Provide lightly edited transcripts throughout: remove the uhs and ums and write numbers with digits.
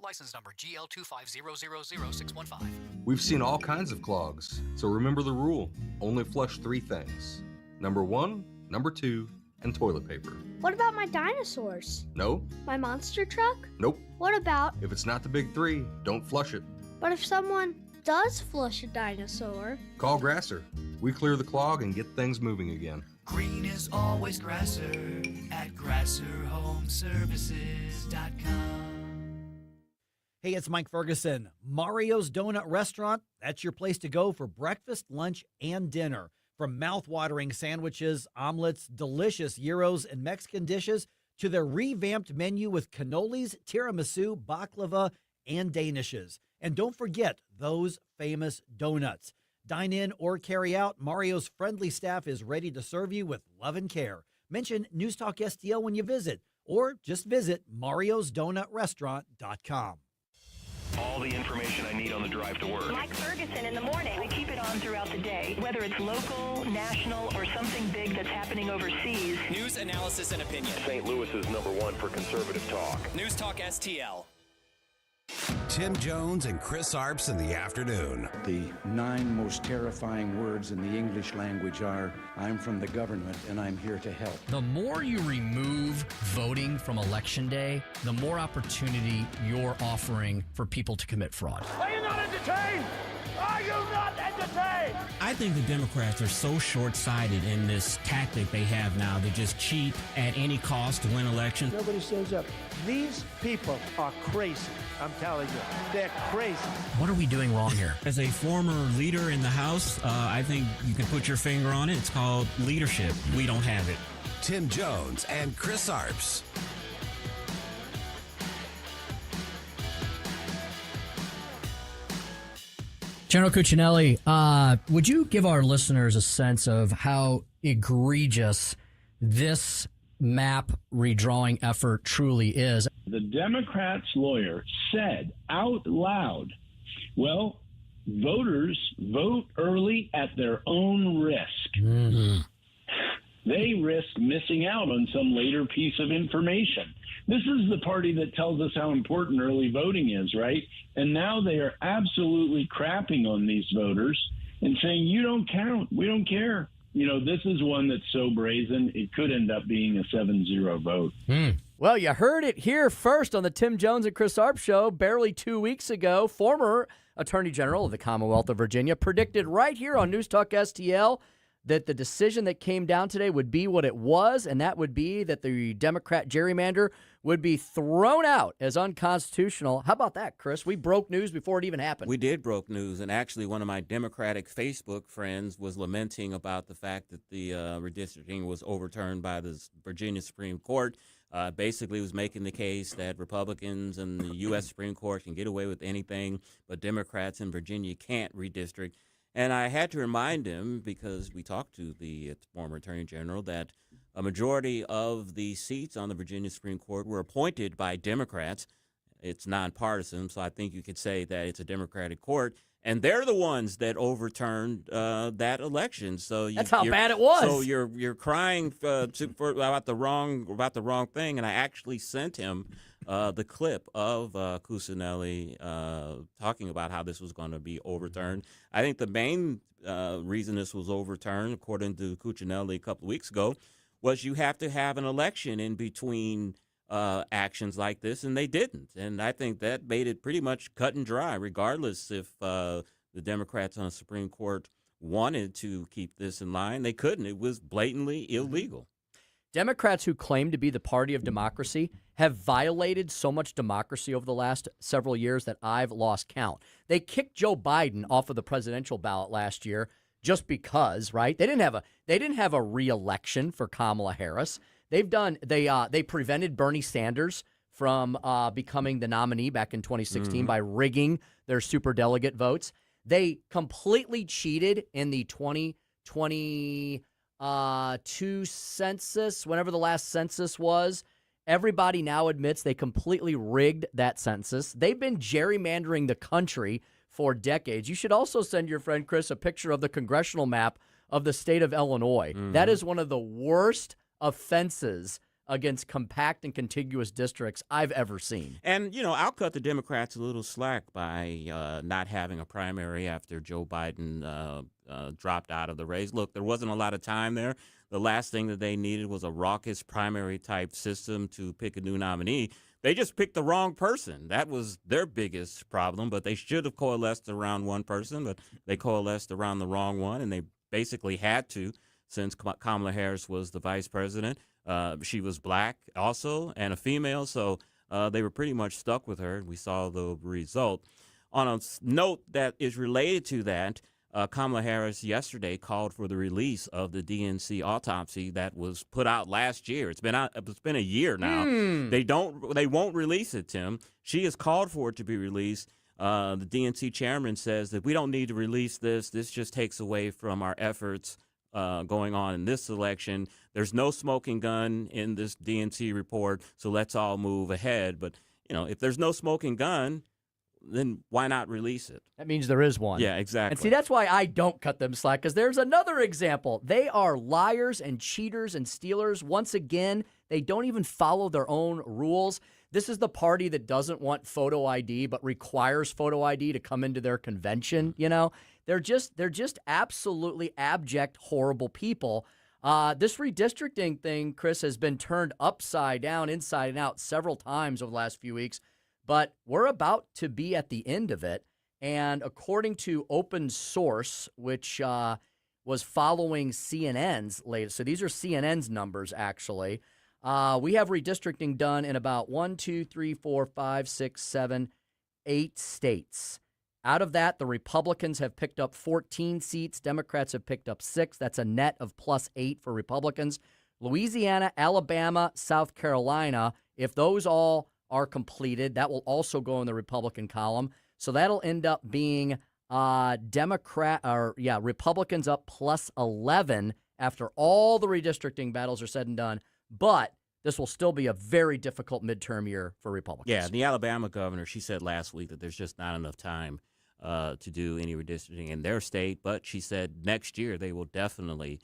License number GL250000615. We've seen all kinds of clogs, so remember the rule. Only flush 3 things. Number 1, number 2, and toilet paper. What about my dinosaurs? No? My monster truck? Nope. What about... If it's not the big 3, don't flush it. But if someone does flush a dinosaur... Call Grasser. We clear the clog and get things moving again. Green is always Grasser at GrasserHomeservices.com. Hey, it's Mike Ferguson. Mario's Donut Restaurant, that's your place to go for breakfast, lunch, and dinner. From mouth-watering sandwiches, omelets, delicious gyros, and Mexican dishes, to their revamped menu with cannolis, tiramisu, baklava, and danishes. And don't forget those famous donuts. Dine in or carry out, Mario's friendly staff is ready to serve you with love and care. Mention News Talk STL when you visit, or just visit mariosdonutrestaurant.com. All the information I need on the drive to work. Mike Ferguson in the morning. We keep it on throughout the day, whether it's local, national, or something big that's happening overseas. News, analysis, and opinion. St. Louis is #1 for conservative talk. News Talk STL. Tim Jones and Chris Arps in the afternoon. The 9 most terrifying words in the English language are, I'm from the government and I'm here to help. The more you remove voting from Election Day, the more opportunity you're offering for people to commit fraud. Are you not entertained? Are you not entertained? I think the Democrats are so short-sighted in this tactic they have now to just cheat at any cost to win elections. Nobody stands up. These people are crazy. I'm telling you, they're crazy. What are we doing wrong here? As a former leader in the House, I think you can put your finger on it. It's called leadership. We don't have it. Tim Jones and Chris Arps. General Cuccinelli, would you give our listeners a sense of how egregious this map redrawing effort truly is? The Democrats' lawyer said out loud, well, voters vote early at their own risk. Mm-hmm. They risk missing out on some later piece of information. This is the party that tells us how important early voting is, right? And now they are absolutely crapping on these voters and saying, you don't count. We don't care. You know, this is one that's so brazen, it could end up being a 7-0 vote. Well, you heard it here first on the Tim Jones and Chris Arp Show barely 2 weeks ago. Former Attorney General of the Commonwealth of Virginia predicted right here on News Talk STL that the decision that came down today would be what it was, and that would be that the Democrat gerrymander would be thrown out as unconstitutional. How about that, Chris? We broke news before it even happened. We did broke news, and actually one of my Democratic Facebook friends was lamenting about the fact that the redistricting was overturned by the Virginia Supreme Court. Basically was making the case that Republicans and the U.S. Supreme Court can get away with anything, but Democrats in Virginia can't redistrict. And I had to remind him, because we talked to the former Attorney General, that a majority of the seats on the Virginia Supreme Court were appointed by Democrats. It's nonpartisan, so I think you could say that it's a Democratic court, and they're the ones that overturned that election. So that's how bad it was. So you're crying about the wrong thing, and I actually sent him the clip of Cuccinelli talking about how this was going to be overturned. I think the main reason this was overturned, according to Cuccinelli a couple of weeks ago, was you have to have an election in between actions like this, and they didn't. And I think that made it pretty much cut and dry, regardless if the Democrats on the Supreme Court wanted to keep this in line. They couldn't. It was blatantly illegal. Democrats who claim to be the party of democracy have violated so much democracy over the last several years that I've lost count. They kicked Joe Biden off of the presidential ballot last year just because, right? They didn't have a re-election for Kamala Harris. They prevented Bernie Sanders from becoming the nominee back in 2016 by rigging their superdelegate votes. They completely cheated in the 2022 census, whenever the last census was. Everybody now admits they completely rigged that census. They've been gerrymandering the country for decades. You should also send your friend Chris a picture of the congressional map of the state of Illinois. That is one of the worst offenses against compact and contiguous districts I've ever seen. And, I'll cut the Democrats a little slack by not having a primary after Joe Biden dropped out of the race. Look, there wasn't a lot of time there. The last thing that they needed was a raucous primary-type system to pick a new nominee. They just picked the wrong person. That was their biggest problem, but they should have coalesced around one person, but they coalesced around the wrong one, and they basically had to since Kamala Harris was the vice president. She was black also and a female, so they were pretty much stuck with her. We saw the result. On a note that is related to that, Kamala Harris yesterday called for the release of the DNC autopsy that was put out last year. It's been a year now. They won't release it, Tim. She has called for it to be released. The DNC chairman says that we don't need to release this. This just takes away from our efforts going on in this election. There's no smoking gun in this DNC report, so let's all move ahead. But, if there's no smoking gun, then why not release it? That means there is one. Yeah, exactly. And see, that's why I don't cut them slack, because there's another example. They are liars and cheaters and stealers. Once again, they don't even follow their own rules. This is the party that doesn't want photo ID but requires photo ID to come into their convention. They're just absolutely abject, horrible people. This redistricting thing, Chris, has been turned upside down, inside and out several times over the last few weeks. But we're about to be at the end of it. And according to Open Source, which was following CNN's latest, so these are CNN's numbers, actually, we have redistricting done in about 1, 2, 3, 4, 5, 6, 7, 8 states. Out of that, the Republicans have picked up 14 seats. Democrats have picked up 6. That's a net of +8 for Republicans. Louisiana, Alabama, South Carolina, if those all are completed, that will also go in the Republican column. So that'll end up being Republicans up +11 after all the redistricting battles are said and done. But this will still be a very difficult midterm year for Republicans. Yeah, the Alabama governor, she said last week that there's just not enough time to do any redistricting in their state. But she said next year they will definitely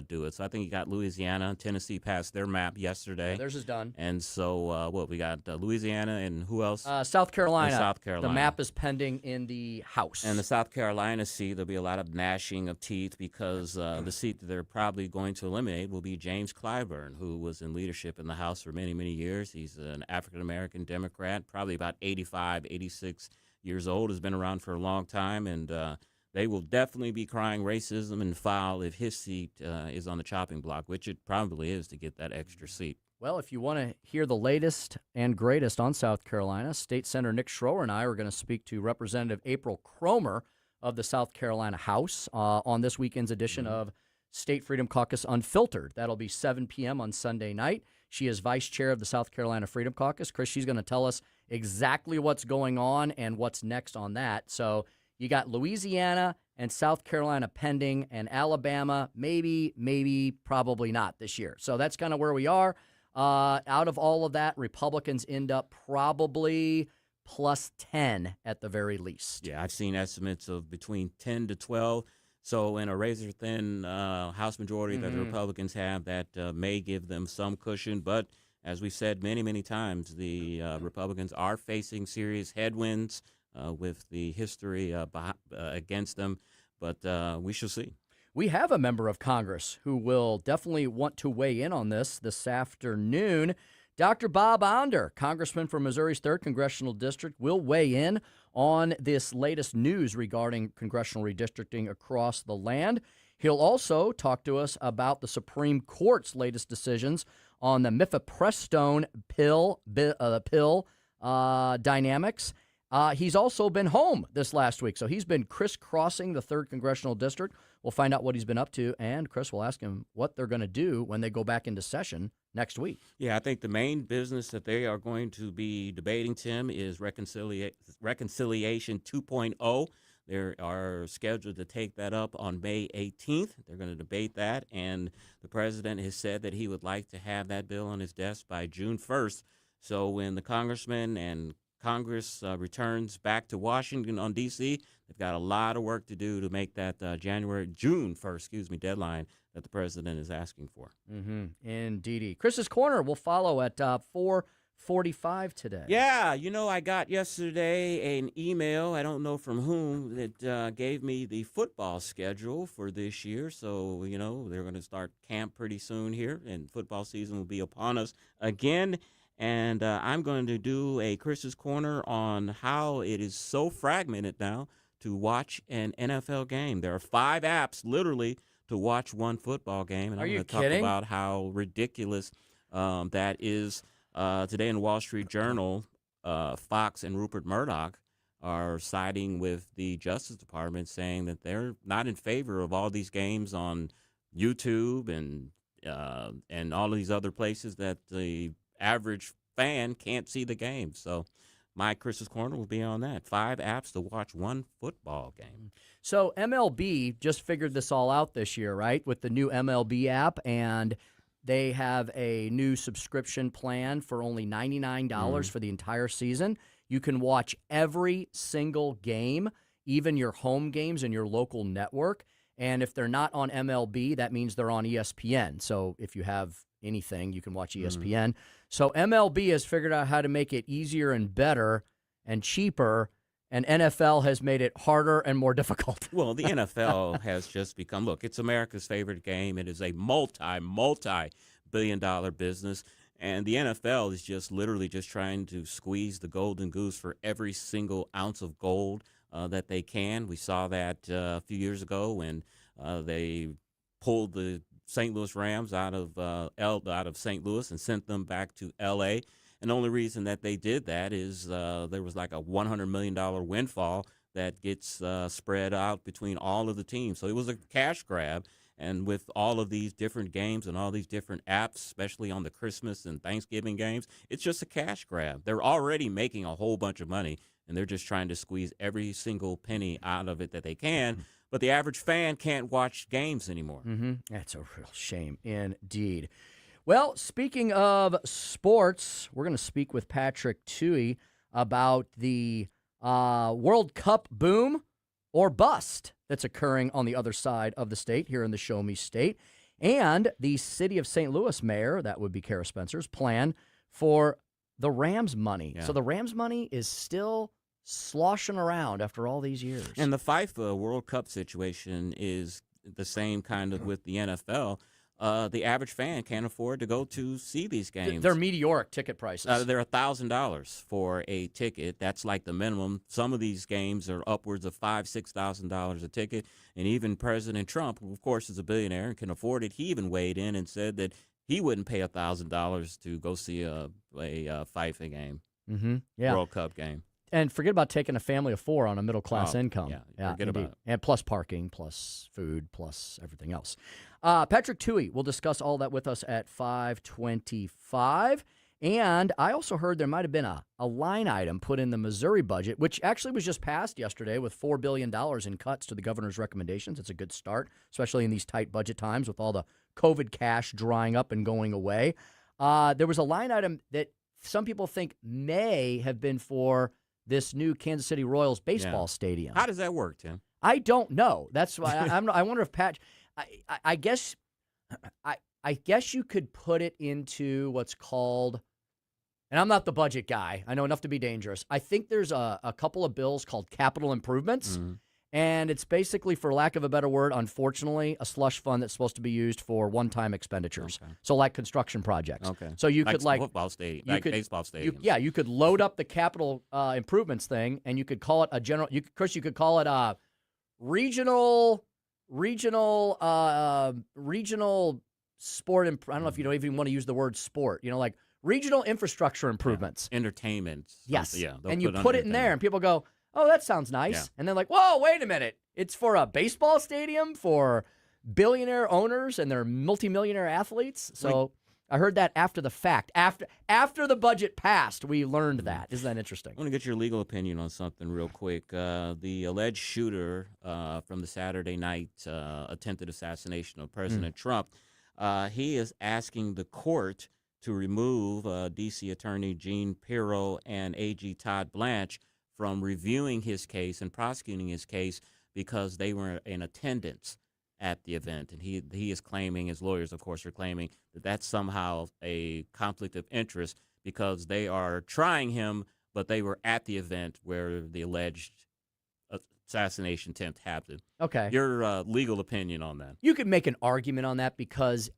do it. So I think you got Louisiana. Tennessee passed their map yesterday. Yeah, theirs is done. And so we got Louisiana and who else? South Carolina. And South Carolina. The map is pending in the House. And the South Carolina seat, there'll be a lot of gnashing of teeth because the seat that they're probably going to eliminate will be James Clyburn, who was in leadership in the House for many, many years. He's an African-American Democrat, probably about 85, 86 years old, has been around for a long time, and they will definitely be crying racism and foul if his seat is on the chopping block, which it probably is to get that extra seat. Well, if you want to hear the latest and greatest on South Carolina, State Senator Nick Schroer and I are going to speak to Representative April Cromer of the South Carolina House on this weekend's edition of State Freedom Caucus Unfiltered. That'll be 7 p.m. on Sunday night. She is vice chair of the South Carolina Freedom Caucus. Chris, she's going to tell us exactly what's going on and what's next on that. So you got Louisiana and South Carolina pending, and Alabama, maybe, probably not this year. So that's kind of where we are. Out of all of that, Republicans end up probably +10 at the very least. Yeah, I've seen estimates of between 10 to 12. So in a razor-thin House majority that the Republicans have, that may give them some cushion. But as we've said many, many times, the Republicans are facing serious headwinds with the history against them. But we shall see. We have a member of Congress who will definitely want to weigh in on this afternoon. Dr. Bob Onder, congressman from Missouri's 3rd Congressional District, will weigh in on this latest news regarding congressional redistricting across the land. He'll also talk to us about the Supreme Court's latest decisions on the mifepristone pill dynamics. He's also been home this last week, so he's been crisscrossing the 3rd Congressional District. We'll find out what he's been up to, and Chris will ask him what they're going to do when they go back into session next week. Yeah, I think the main business that they are going to be debating, Tim, is Reconciliation 2.0. They are scheduled to take that up on May 18th. They're going to debate that, and the president has said that he would like to have that bill on his desk by June 1st. So when the congressmen and Congress returns back to Washington on D.C., they've got a lot of work to do to make that June 1st, deadline that the president is asking for. Indeedy. Chris's Corner will follow at 4:45 today. Yeah, I got yesterday an email, I don't know from whom, that gave me the football schedule for this year. So, they're going to start camp pretty soon here, and football season will be upon us again. And I'm going to do a Chris's Corner on how it is so fragmented now to watch an NFL game. There are 5 apps, literally, to watch one football game. And I'm going to talk about how ridiculous that is. Today in the Wall Street Journal, Fox and Rupert Murdoch are siding with the Justice Department, saying that they're not in favor of all these games on YouTube and all of these other places that the average fan can't see the game. So my Chris's Corner will be on that. 5 apps to watch one football game. So MLB just figured this all out this year, right, with the new MLB app, and they have a new subscription plan for only $99 for the entire season. You can watch every single game, even your home games in your local network. And if they're not on MLB, that means they're on ESPN. So if you have anything, you can watch ESPN. So MLB has figured out how to make it easier and better and cheaper, and NFL has made it harder and more difficult. Well, the NFL has just become, look, it's America's favorite game. It is a multi-billion-dollar business, and the NFL is just literally just trying to squeeze the golden goose for every single ounce of gold that they can. We saw that a few years ago when they pulled the St. Louis Rams out of St. Louis and sent them back to L.A., and the only reason that they did that is there was like a $100 million windfall that gets spread out between all of the teams. So it was a cash grab. And with all of these different games and all these different apps, especially on the Christmas and Thanksgiving games, it's just a cash grab. They're already making a whole bunch of money, and they're just trying to squeeze every single penny out of it that they can. But the average fan can't watch games anymore. That's a real shame indeed. Well, speaking of sports, we're going to speak with Patrick Tuohey about the World Cup boom or bust that's occurring on the other side of the state, here in the Show Me State, and the city of St. Louis mayor, that would be Kara Spencer's, plan for the Rams money. Yeah. So the Rams money is still sloshing around after all these years. And the FIFA World Cup situation is the same kind of with the NFL. The average fan can't afford to go to see these games. They're meteoric ticket prices. They're $1,000 for a ticket. That's like the minimum. Some of these games are upwards of $5,000-$6,000 a ticket. And even President Trump, who of course is a billionaire and can afford it, he even weighed in and said that he wouldn't pay $1,000 to go see a FIFA game, World Cup game. And forget about taking a family of 4 on a middle-class income. Yeah, forget about it. And plus parking, plus food, plus everything else. Patrick Tuohey will discuss all that with us at 5:25. And I also heard there might have been a line item put in the Missouri budget, which actually was just passed yesterday with $4 billion in cuts to the governor's recommendations. It's a good start, especially in these tight budget times with all the COVID cash drying up and going away. There was a line item that some people think may have been for this new Kansas City Royals baseball stadium. How does that work, Tim? I don't know. That's why I wonder if Pat. I guess you could put it into what's called, and I'm not the budget guy. I know enough to be dangerous. I think there's a couple of bills called capital improvements, and it's basically, for lack of a better word, unfortunately, a slush fund that's supposed to be used for one-time expenditures. Okay. So like construction projects. Okay. So you could football stadium, baseball stadium. You could load up the capital improvements thing, and you could call it a general. Chris, you could call it a regional sport. I don't know if you don't even want to use the word sport. Like regional infrastructure improvements, entertainment. Yes, yeah, and you put it in there, and people go, "Oh, that sounds nice." Yeah. And they're like, "Whoa, wait a minute! It's for a baseball stadium for billionaire owners and their multimillionaire athletes." So I heard that after the fact, after the budget passed, we learned that. Isn't that interesting? I want to get your legal opinion on something real quick. The alleged shooter from the Saturday night attempted assassination of President Trump, he is asking the court to remove D.C. Attorney Gene Pirro and A.G. Todd Blanche from reviewing his case and prosecuting his case because they were in attendance at the event. And he is claiming, his lawyers, of course, are claiming that that's somehow a conflict of interest because they are trying him, but they were at the event where the alleged assassination attempt happened. Okay. Your legal opinion on that? You could make an argument on that because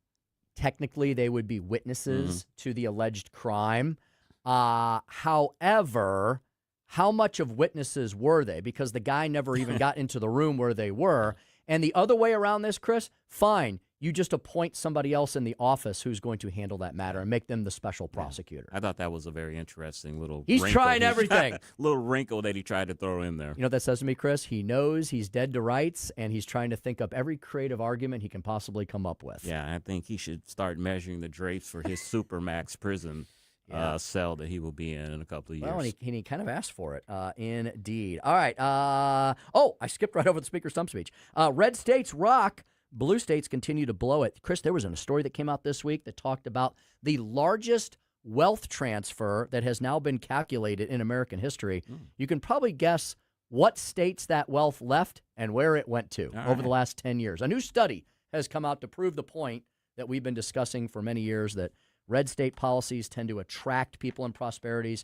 technically they would be witnesses to the alleged crime. However, how much of witnesses were they? Because the guy never even got into the room where they were. And the other way around this, Chris, fine. You just appoint somebody else in the office who's going to handle that matter and make them the special prosecutor. I thought that was a very interesting little He's wrinkle. trying everything. Little wrinkle that he tried to throw in there. You know what that says to me, Chris? He knows he's dead to rights, and he's trying to think up every creative argument he can possibly come up with. Yeah, I think he should start measuring the drapes for his Supermax prison cell that he will be in a couple of years. Well, and he kind of asked for it, indeed. All right. I skipped right over the Speaker stump speech. Red states rock. Blue states continue to blow it. Chris, there was a story that came out this week that talked about the largest wealth transfer that has now been calculated in American history. You can probably guess what states that wealth left and where it went to over the last 10 years. A new study has come out to prove the point that we've been discussing for many years, that red state policies tend to attract people in prosperity,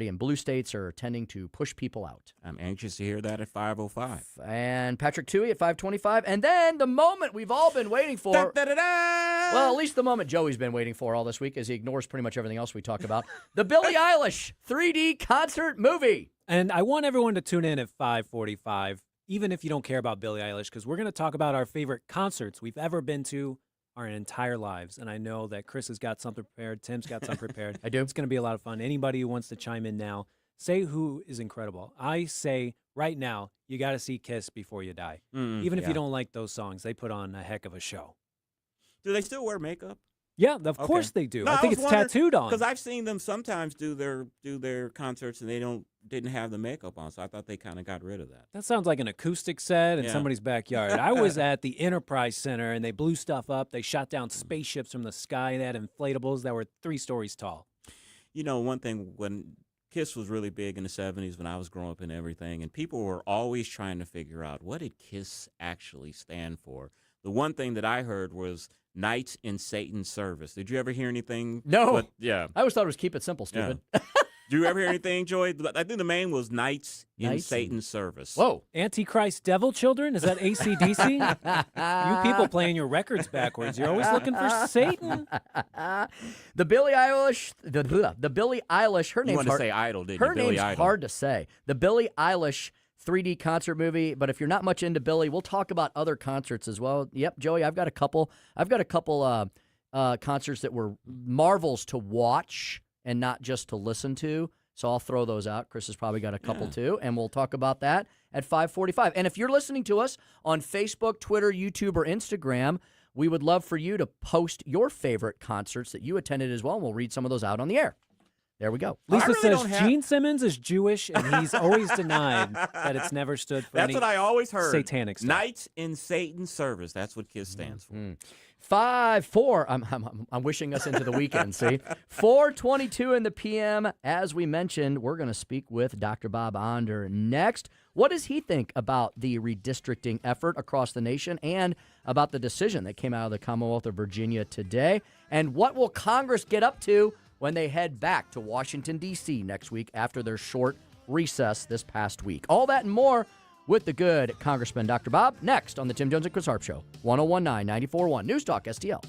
and blue states are tending to push people out. I'm anxious to hear that at 5:05. And Patrick Tuohey at 5:25. And then the moment we've all been waiting for. Well, at least the moment Joey's been waiting for all this week, as he ignores pretty much everything else we talk about. The Billie Eilish 3D concert movie. And I want everyone to tune in at 5:45, even if you don't care about Billie Eilish, because we're going to talk about our favorite concerts we've ever been to our entire lives. And I know that Chris has got something prepared. Tim's got something prepared. I do. It's going to be a lot of fun. Anybody who wants to chime in now, say who is incredible. I say right now, you got to see Kiss Before You Die. Even if you don't like those songs, they put on a heck of a show. Do they still wear makeup? Yeah, of course they do. No, I think it's tattooed on. Because I've seen them sometimes do their concerts and they didn't have the makeup on, so I thought they kind of got rid of that. That sounds like an acoustic set in somebody's backyard. I was at the Enterprise Center, and they blew stuff up. They shot down spaceships from the sky. They had inflatables that were 3 stories tall. You know, one thing, when Kiss was really big in the 70s when I was growing up and everything, and people were always trying to figure out, what did KISS actually stand for? The one thing that I heard was Knights in Satan's Service. Did you ever hear anything? No. But, yeah. I always thought it was Keep It Simple, stupid. Yeah. Did you ever hear anything, Joy? I think the main was Knights in Satan's Service. Whoa. Antichrist Devil Children? Is that AC/DC? You people playing your records backwards. You're always looking for Satan. The Billie Eilish, the Billie Eilish, her name's hard. You wanted to say Idol, didn't you? Her name's hard to say. The Billie Eilish 3D concert movie, but if you're not much into Billie, we'll talk about other concerts as well. Yep, Joey, I've got a couple concerts that were marvels to watch and not just to listen to. So I'll throw those out. Chris has probably got a couple too, and we'll talk about that at 5:45. And if you're listening to us on Facebook, Twitter, YouTube, or Instagram, we would love for you to post your favorite concerts that you attended as well, and we'll read some of those out on the air. There we go. Lisa says Gene Simmons is Jewish, and he's always denied that it's never stood for That's what I always heard. Satanic stuff. Knights in Satan's Service. That's what KISS stands for. 5-4. I'm wishing us into the weekend, see? 4:22 in the p.m. As we mentioned, we're going to speak with Dr. Bob Onder next. What does he think about the redistricting effort across the nation and about the decision that came out of the Commonwealth of Virginia today? And what will Congress get up to when they head back to Washington, D.C. next week after their short recess this past week? All that and more with the good Congressman Dr. Bob next on the Tim Jones and Chris Arps Show, 101.9 94.1 News Talk STL.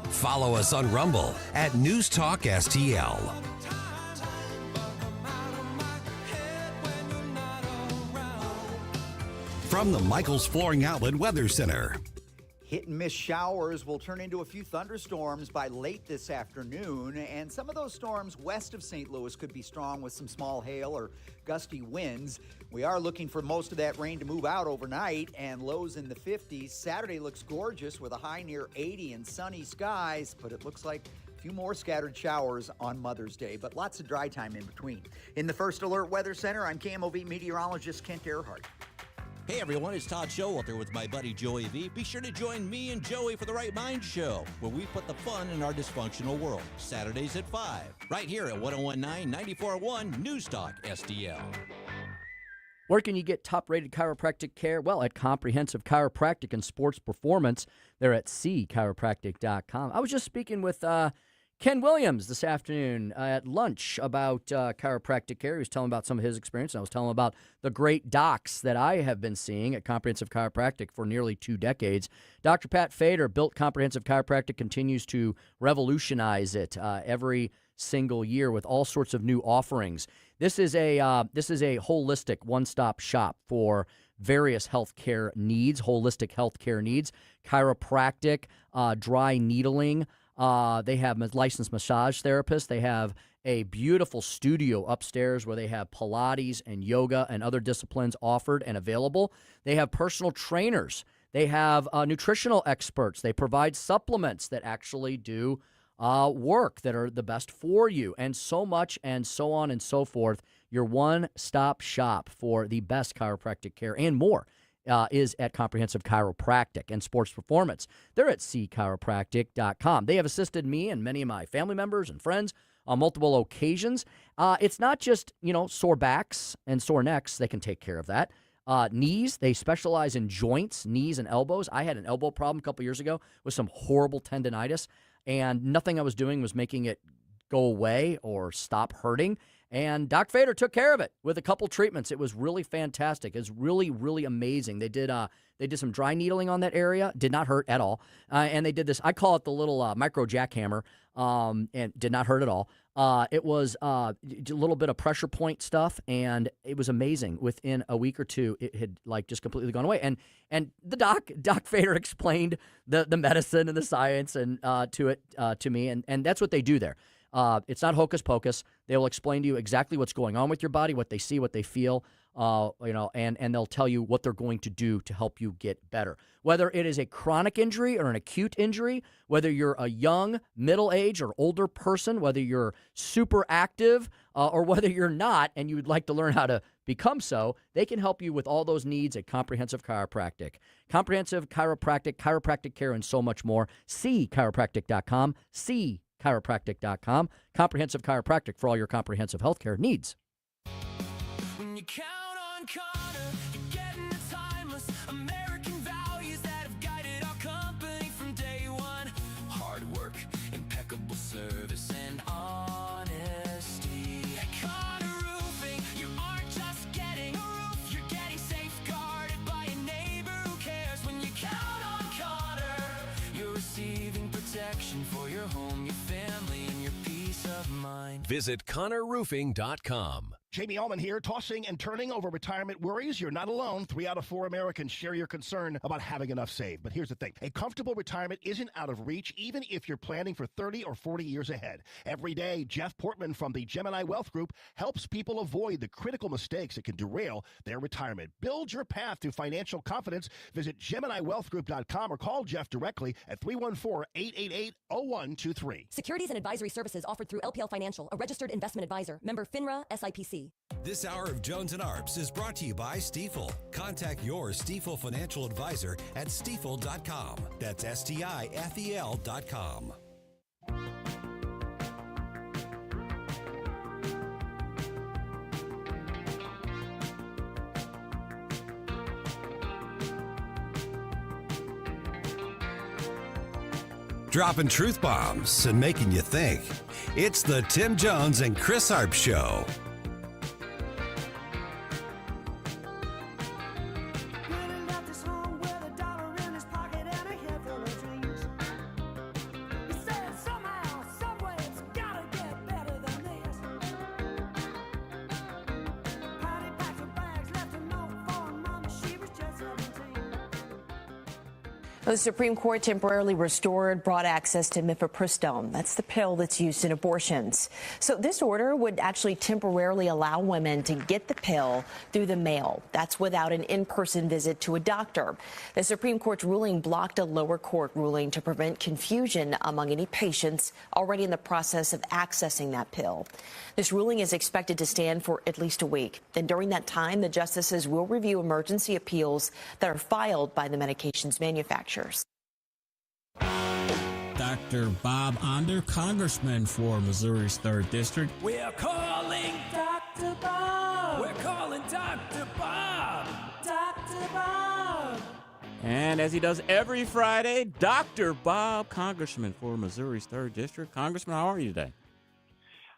Follow us on Rumble at News Talk STL. From the Michaels Flooring Outlet Weather Center. Hit and miss showers will turn into a few thunderstorms by late this afternoon, and some of those storms west of St. Louis could be strong with some small hail or gusty winds. We are looking for most of that rain to move out overnight, and lows in the 50s. Saturday looks gorgeous with a high near 80 and sunny skies, but it looks like few more scattered showers on Mother's Day, but lots of dry time in between. In the First Alert Weather Center, I'm KMOV meteorologist Kent Earhart. Hey everyone, it's Todd Showalter with my buddy Joey V. Be sure to join me and Joey for the Right Mind Show, where we put the fun in our dysfunctional world. Saturdays at 5, right here at 1019 94.1 News Talk STL. Where can you get top-rated chiropractic care? Well, at Comprehensive Chiropractic and Sports Performance. They're at cchiropractic.com. I was just speaking with Ken Williams this afternoon at lunch about chiropractic care. He was telling about some of his experience, and I was telling him about the great docs that I have been seeing at Comprehensive Chiropractic for nearly 2 decades. Dr. Pat Fader built Comprehensive Chiropractic, continues to revolutionize it every single year with all sorts of new offerings. This is a holistic one-stop shop for various healthcare needs, holistic healthcare needs, chiropractic, dry needling. They have licensed massage therapists. They have a beautiful studio upstairs where they have Pilates and yoga and other disciplines offered and available. They have personal trainers. They have nutritional experts. They provide supplements that actually do work that are the best for you, and so much and so on and so forth. Your one-stop shop for the best chiropractic care and more is at Comprehensive Chiropractic and Sports Performance. They're at cchiropractic.com. They have assisted me and many of my family members and friends on multiple occasions. It's not just, sore backs and sore necks. They can take care of that. Knees, they specialize in joints, knees and elbows. I had an elbow problem a couple years ago with some horrible tendonitis, and nothing I was doing was making it go away or stop hurting. And Doc Fader took care of it with a couple treatments. It was really fantastic. It was really, really amazing. They did some dry needling on that area. Did not hurt at all. And they did this, I call it the little micro jackhammer, and did not hurt at all. It was a little bit of pressure point stuff, and it was amazing. Within a week or two, it had just completely gone away. And the Doc Fader explained the medicine and the science and to me, and that's what they do there. It's not hocus pocus. They will explain to you exactly what's going on with your body, what they see, what they feel, and they'll tell you what they're going to do to help you get better. Whether it is a chronic injury or an acute injury, whether you're a young, middle-aged, or older person, whether you're super active or whether you're not and you would like to learn how to become so, they can help you with all those needs at Comprehensive Chiropractic. Comprehensive Chiropractic, chiropractic care, and so much more. cchiropractic.com. Chiropractic.com. Comprehensive Chiropractic for all your comprehensive healthcare needs. When you count on Connor, you're getting the timeless American values that have guided our company from day one. Hard work, impeccable service, and honesty. At Connor Roofing, you aren't just getting a roof, you're getting safeguarded by a neighbor who cares. When you count on Connor, you're receiving protection for your home, your family, and your peace of mind. Visit ConnorRoofing.com. Jamie Allman here, tossing and turning over retirement worries. You're not alone. 3 out of 4 Americans share your concern about having enough saved. But here's the thing. A comfortable retirement isn't out of reach, even if you're planning for 30 or 40 years ahead. Every day, Jeff Portman from the Gemini Wealth Group helps people avoid the critical mistakes that can derail their retirement. Build your path to financial confidence. Visit GeminiWealthGroup.com or call Jeff directly at 314-888-0123. Securities and advisory services offered through LPL Financial, a registered investment advisor. Member FINRA, SIPC. This hour of Jones and Arps is brought to you by Stifel. Contact your Stifel financial advisor at stifel.com. That's STIFEL.com. Dropping truth bombs and making you think. It's the Tim Jones and Chris Arps Show. The Supreme Court temporarily restored broad access to mifepristone. That's the pill that's used in abortions. So this order would actually temporarily allow women to get the pill through the mail. That's without an in-person visit to a doctor. The Supreme Court's ruling blocked a lower court ruling to prevent confusion among any patients already in the process of accessing that pill. This ruling is expected to stand for at least a week. And during that time, the justices will review emergency appeals that are filed by the medications manufacturers. Dr. Bob Onder, Congressman for Missouri's 3rd District. We're calling Dr. Bob. We're calling Dr. Bob. Dr. Bob. And as he does every Friday, Dr. Bob, Congressman for Missouri's 3rd District. Congressman, how are you today?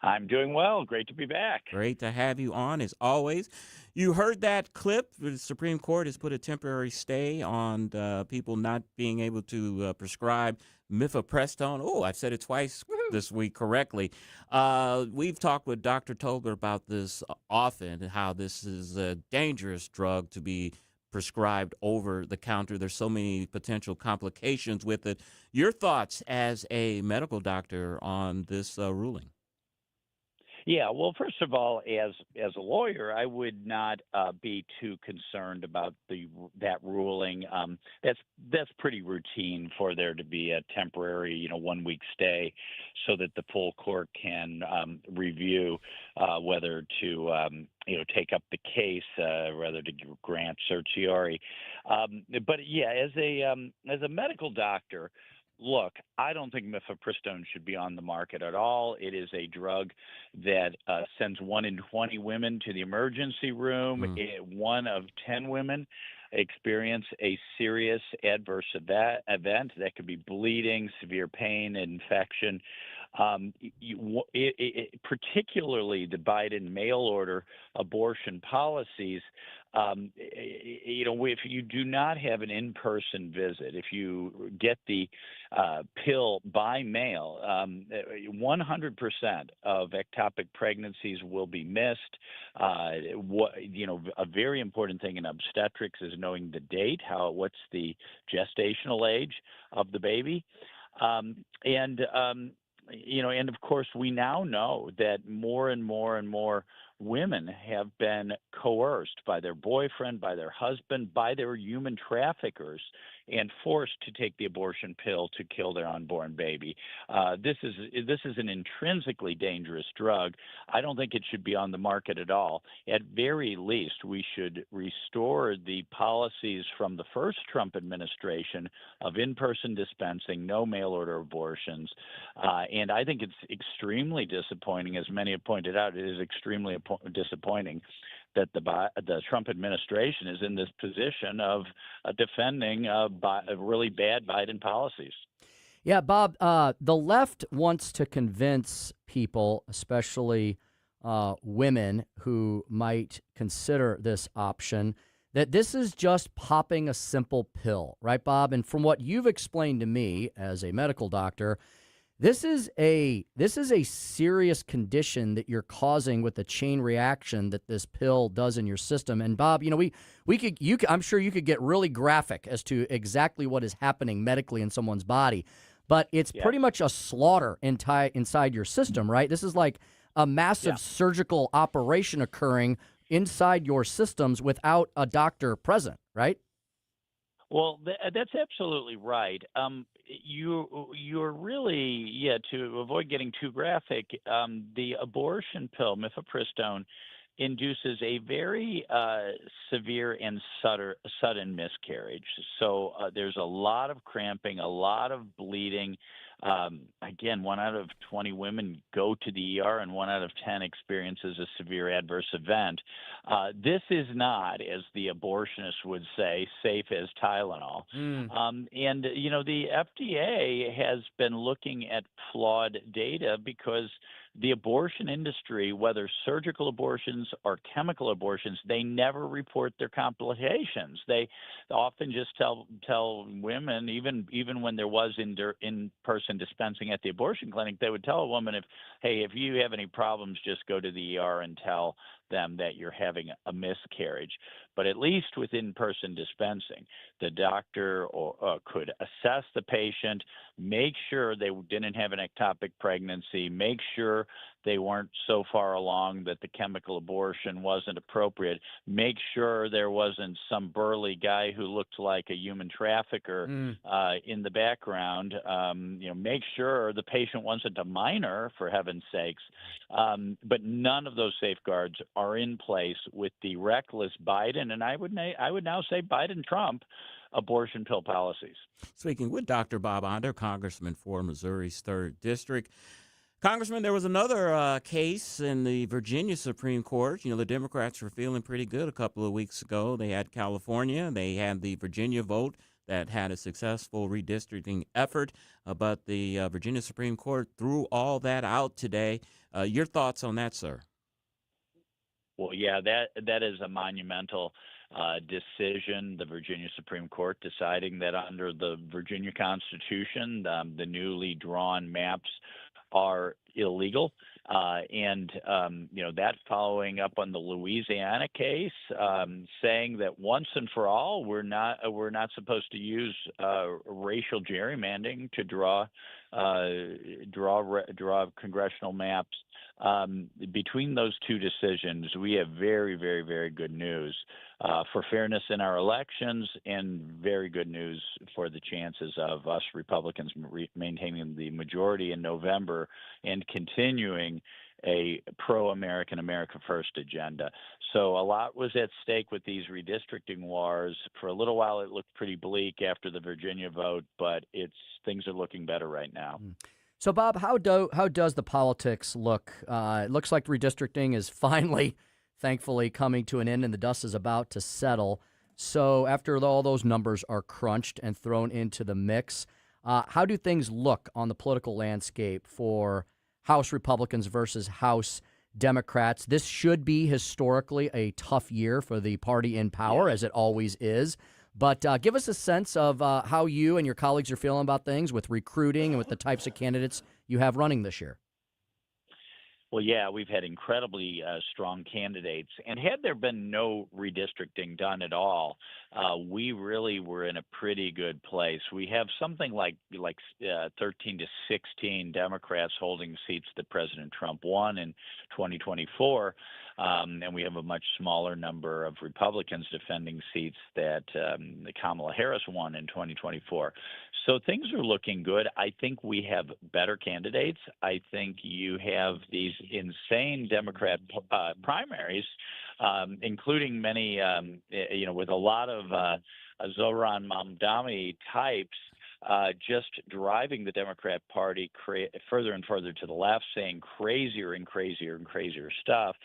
I'm doing well. Great to be back. Great to have you on, as always. You heard that clip. The Supreme Court has put a temporary stay on people not being able to prescribe mifepristone. Oh, I've said it twice this week correctly. We've talked with Dr. Tobler about this often, how this is a dangerous drug to be prescribed over the counter. There's so many potential complications with it. Your thoughts as a medical doctor on this ruling? Yeah, well, first of all, as a lawyer, I would not be too concerned about that ruling. That's pretty routine for there to be a temporary, 1-week stay, so that the full court can review whether to take up the case, whether to grant certiorari. But yeah, as a medical doctor. Look, I don't think mifepristone should be on the market at all. It is a drug that sends 1 in 20 women to the emergency room. 1 of 10 women experience a serious adverse event that could be bleeding, severe pain, infection. Particularly the Biden mail order abortion policies, if you do not have an in-person visit, if you get the pill by mail, 100% of ectopic pregnancies will be missed. A very important thing in obstetrics is knowing the date, what's the gestational age of the baby, and of course, we now know that more and more women have been coerced by their boyfriend, by their husband, by their human traffickers, and forced to take the abortion pill to kill their unborn baby. This is an intrinsically dangerous drug. I don't think it should be on the market at all. At very least, we should restore the policies from the first Trump administration of in-person dispensing, no mail-order abortions. And I think it's extremely disappointing, as many have pointed out, it is extremely disappointing that the Trump administration is in this position of defending really bad Biden policies. Yeah, Bob, the left wants to convince people, especially women who might consider this option, that this is just popping a simple pill, right, Bob? And from what you've explained to me as a medical doctor, this is a serious condition that you're causing with the chain reaction that this pill does in your system. And Bob, I'm sure you could get really graphic as to exactly what is happening medically in someone's body, but it's pretty much a slaughter inside your system, right? This is like a massive surgical operation occurring inside your systems without a doctor present, right? Well, that's absolutely right. You're really, to avoid getting too graphic, the abortion pill, mifepristone, induces a very severe and sudden miscarriage. So there's a lot of cramping, a lot of bleeding. Again, 1 out of 20 women go to the ER and 1 out of 10 experiences a severe adverse event. This is not, as the abortionists would say, safe as Tylenol. And the FDA has been looking at flawed data because the abortion industry, whether surgical abortions or chemical abortions, they never report their complications. They often just tell women, even when there was in-person dispensing at the abortion clinic, they would tell a woman, if you have any problems, just go to the ER and tell them that you're having a miscarriage. But at least with in-person dispensing, the doctor could assess the patient, make sure they didn't have an ectopic pregnancy, make sure they weren't so far along that the chemical abortion wasn't appropriate, make sure there wasn't some burly guy who looked like a human trafficker in the background, make sure the patient wasn't a minor, for heaven's sakes. But none of those safeguards are in place with the reckless Biden, and I would now say Biden-Trump abortion pill policies. Speaking with Dr. Bob Onder, Congressman for Missouri's 3rd District. Congressman, there was another case in the Virginia Supreme Court. The Democrats were feeling pretty good a couple of weeks ago. They had California. They had the Virginia vote that had a successful redistricting effort, but the Virginia Supreme Court threw all that out today. Your thoughts on that, sir? Well, yeah, that is a monumental decision. The Virginia Supreme Court deciding that under the Virginia Constitution, the newly drawn maps are illegal, and that following up on the Louisiana case, saying that once and for all we're not supposed to use racial gerrymandering to draw congressional maps. Between those two decisions, we have very, very, very good news for fairness in our elections, and very good news for the chances of us Republicans maintaining the majority in November and continuing a pro-American, America First agenda. So a lot was at stake with these redistricting wars. For a little while, it looked pretty bleak after the Virginia vote, but things are looking better right now. So, Bob, how does the politics look? It looks like redistricting is finally, thankfully, coming to an end, and the dust is about to settle. So after all those numbers are crunched and thrown into the mix, how do things look on the political landscape for House Republicans versus House Democrats? This should be historically a tough year for the party in power, as it always is. But give us a sense of how you and your colleagues are feeling about things with recruiting and with the types of candidates you have running this year. Well, yeah, we've had incredibly strong candidates. And had there been no redistricting done at all, we really were in a pretty good place. We have something like 13 to 16 Democrats holding seats that President Trump won in 2024. And we have a much smaller number of Republicans defending seats that Kamala Harris won in 2024. So things are looking good. I think we have better candidates. I think you have these insane Democrat primaries, including many, with a lot of Zohran Mamdani types just driving the Democrat Party further and further to the left, saying crazier and crazier and crazier stuff.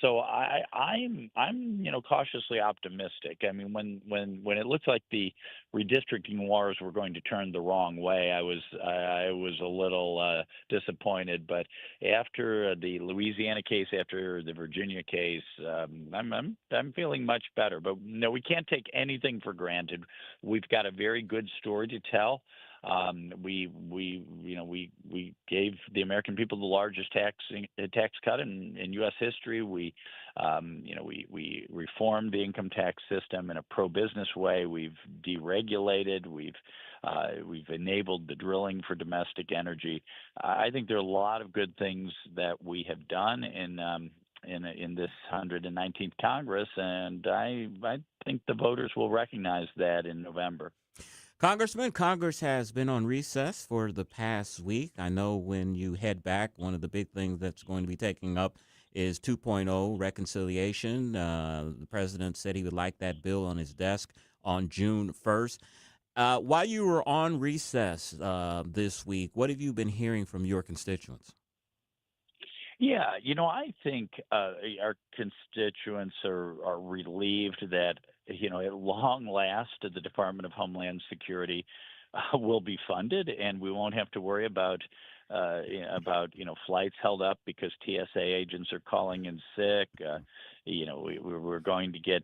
So I'm cautiously optimistic. I mean, when it looked like the redistricting wars were going to turn the wrong way, I was a little disappointed. But after the Louisiana case, after the Virginia case, I'm feeling much better. But no, we can't take anything for granted. We've got a very good story to tell. We gave the American people the largest tax cut in U.S. history. We reformed the income tax system in a pro-business way. We've deregulated. We've enabled the drilling for domestic energy. I think there are a lot of good things that we have done in this 119th Congress, and I think the voters will recognize that in November. Congressman, Congress has been on recess for the past week. I know when you head back, one of the big things that's going to be taking up is 2.0 reconciliation. The president said he would like that bill on his desk on June 1st. While you were on recess this week, what have you been hearing from your constituents? Yeah, I think our constituents are relieved that, at long last, the Department of Homeland Security will be funded, and we won't have to worry about about flights held up because TSA agents are calling in sick. We're going to get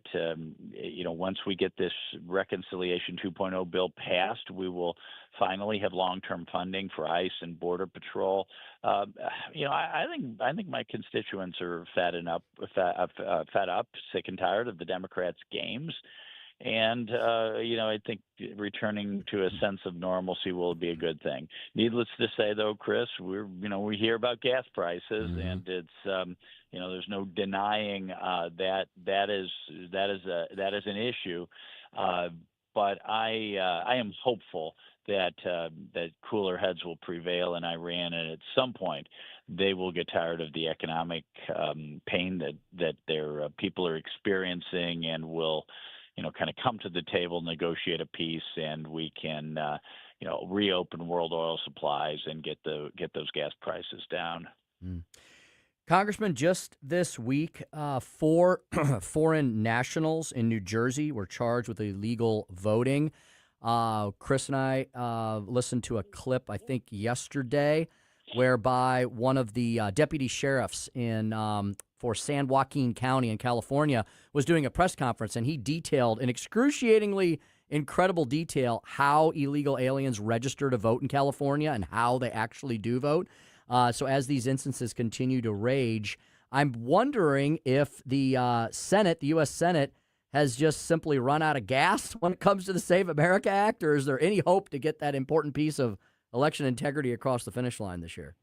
once we get this Reconciliation 2.0 bill passed, we will finally have long-term funding for ICE and Border Patrol. I think my constituents are fed up, sick and tired of the Democrats' games. And, I think returning to a sense of normalcy will be a good thing. Needless to say, though, Chris, we hear about gas prices, and it's, there's no denying that is an issue. But I am hopeful that cooler heads will prevail in Iran, and at some point they will get tired of the economic pain that their people are experiencing, and will kind of come to the table, negotiate a peace, and we can, reopen world oil supplies and get those gas prices down. Congressman, just this week, 4 foreign nationals in New Jersey were charged with illegal voting. Chris and I listened to a clip, I think, yesterday, whereby one of the deputy sheriffs for San Joaquin County in California was doing a press conference, and he detailed in excruciatingly incredible detail how illegal aliens register to vote in California and how they actually do vote. So as these instances continue to rage, I'm wondering if the Senate, the U.S. Senate, has just simply run out of gas when it comes to the Save America Act, or is there any hope to get that important piece of election integrity across the finish line this year?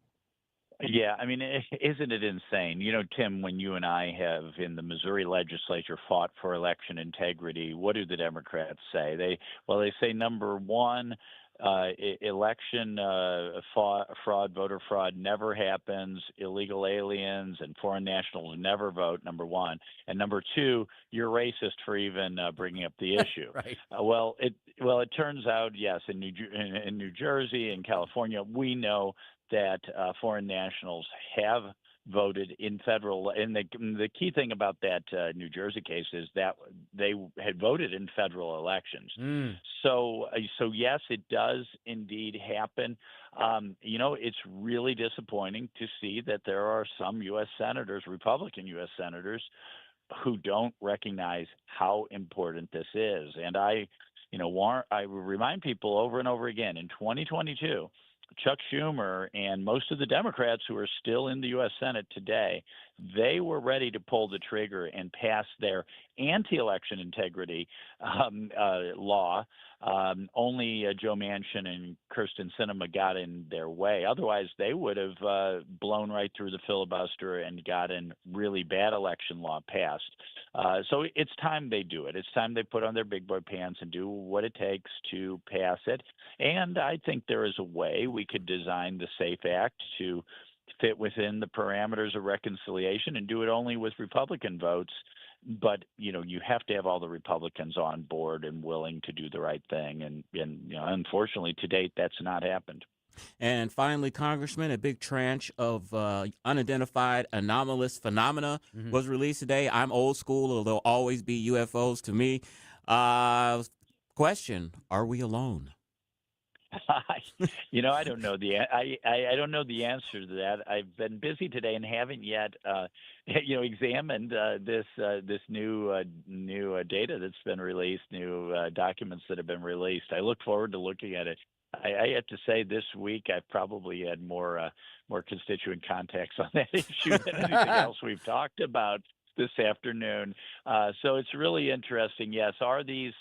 Yeah, I mean, isn't it insane? Tim, when you and I have in the Missouri legislature fought for election integrity, what do the Democrats say? They say, number one, election fraud, voter fraud never happens. Illegal aliens and foreign nationals never vote, number one. And number two, you're racist for even bringing up the issue. Right. It turns out, yes, in New Jersey and California, we know that foreign nationals have voted in federal, and the key thing about that New Jersey case is that they had voted in federal elections. So yes, it does indeed happen. It's really disappointing to see that there are some U.S. senators, Republican U.S. senators, who don't recognize how important this is. And I remind people over and over again, in 2022, Chuck Schumer and most of the Democrats who are still in the U.S. Senate today, they were ready to pull the trigger and pass their anti-election integrity law. Only Joe Manchin and Kyrsten Sinema got in their way. Otherwise, they would have blown right through the filibuster and gotten really bad election law passed. So it's time they do it. It's time they put on their big boy pants and do what it takes to pass it. And I think there is a way we could design the SAFE Act to fit within the parameters of reconciliation and do it only with Republican votes. But, you have to have all the Republicans on board and willing to do the right thing. And unfortunately, to date, that's not happened. And finally, Congressman, a big tranche of unidentified anomalous phenomena was released today. I'm old school. There'll always be UFOs to me. Question, are we alone? I don't know I don't know the answer to that. I've been busy today and haven't yet, examined this new data that's been released, new documents that have been released. I look forward to looking at it. I have to say, this week I've probably had more constituent contacts on that issue than anything else we've talked about this afternoon. So it's really interesting. Yes, are these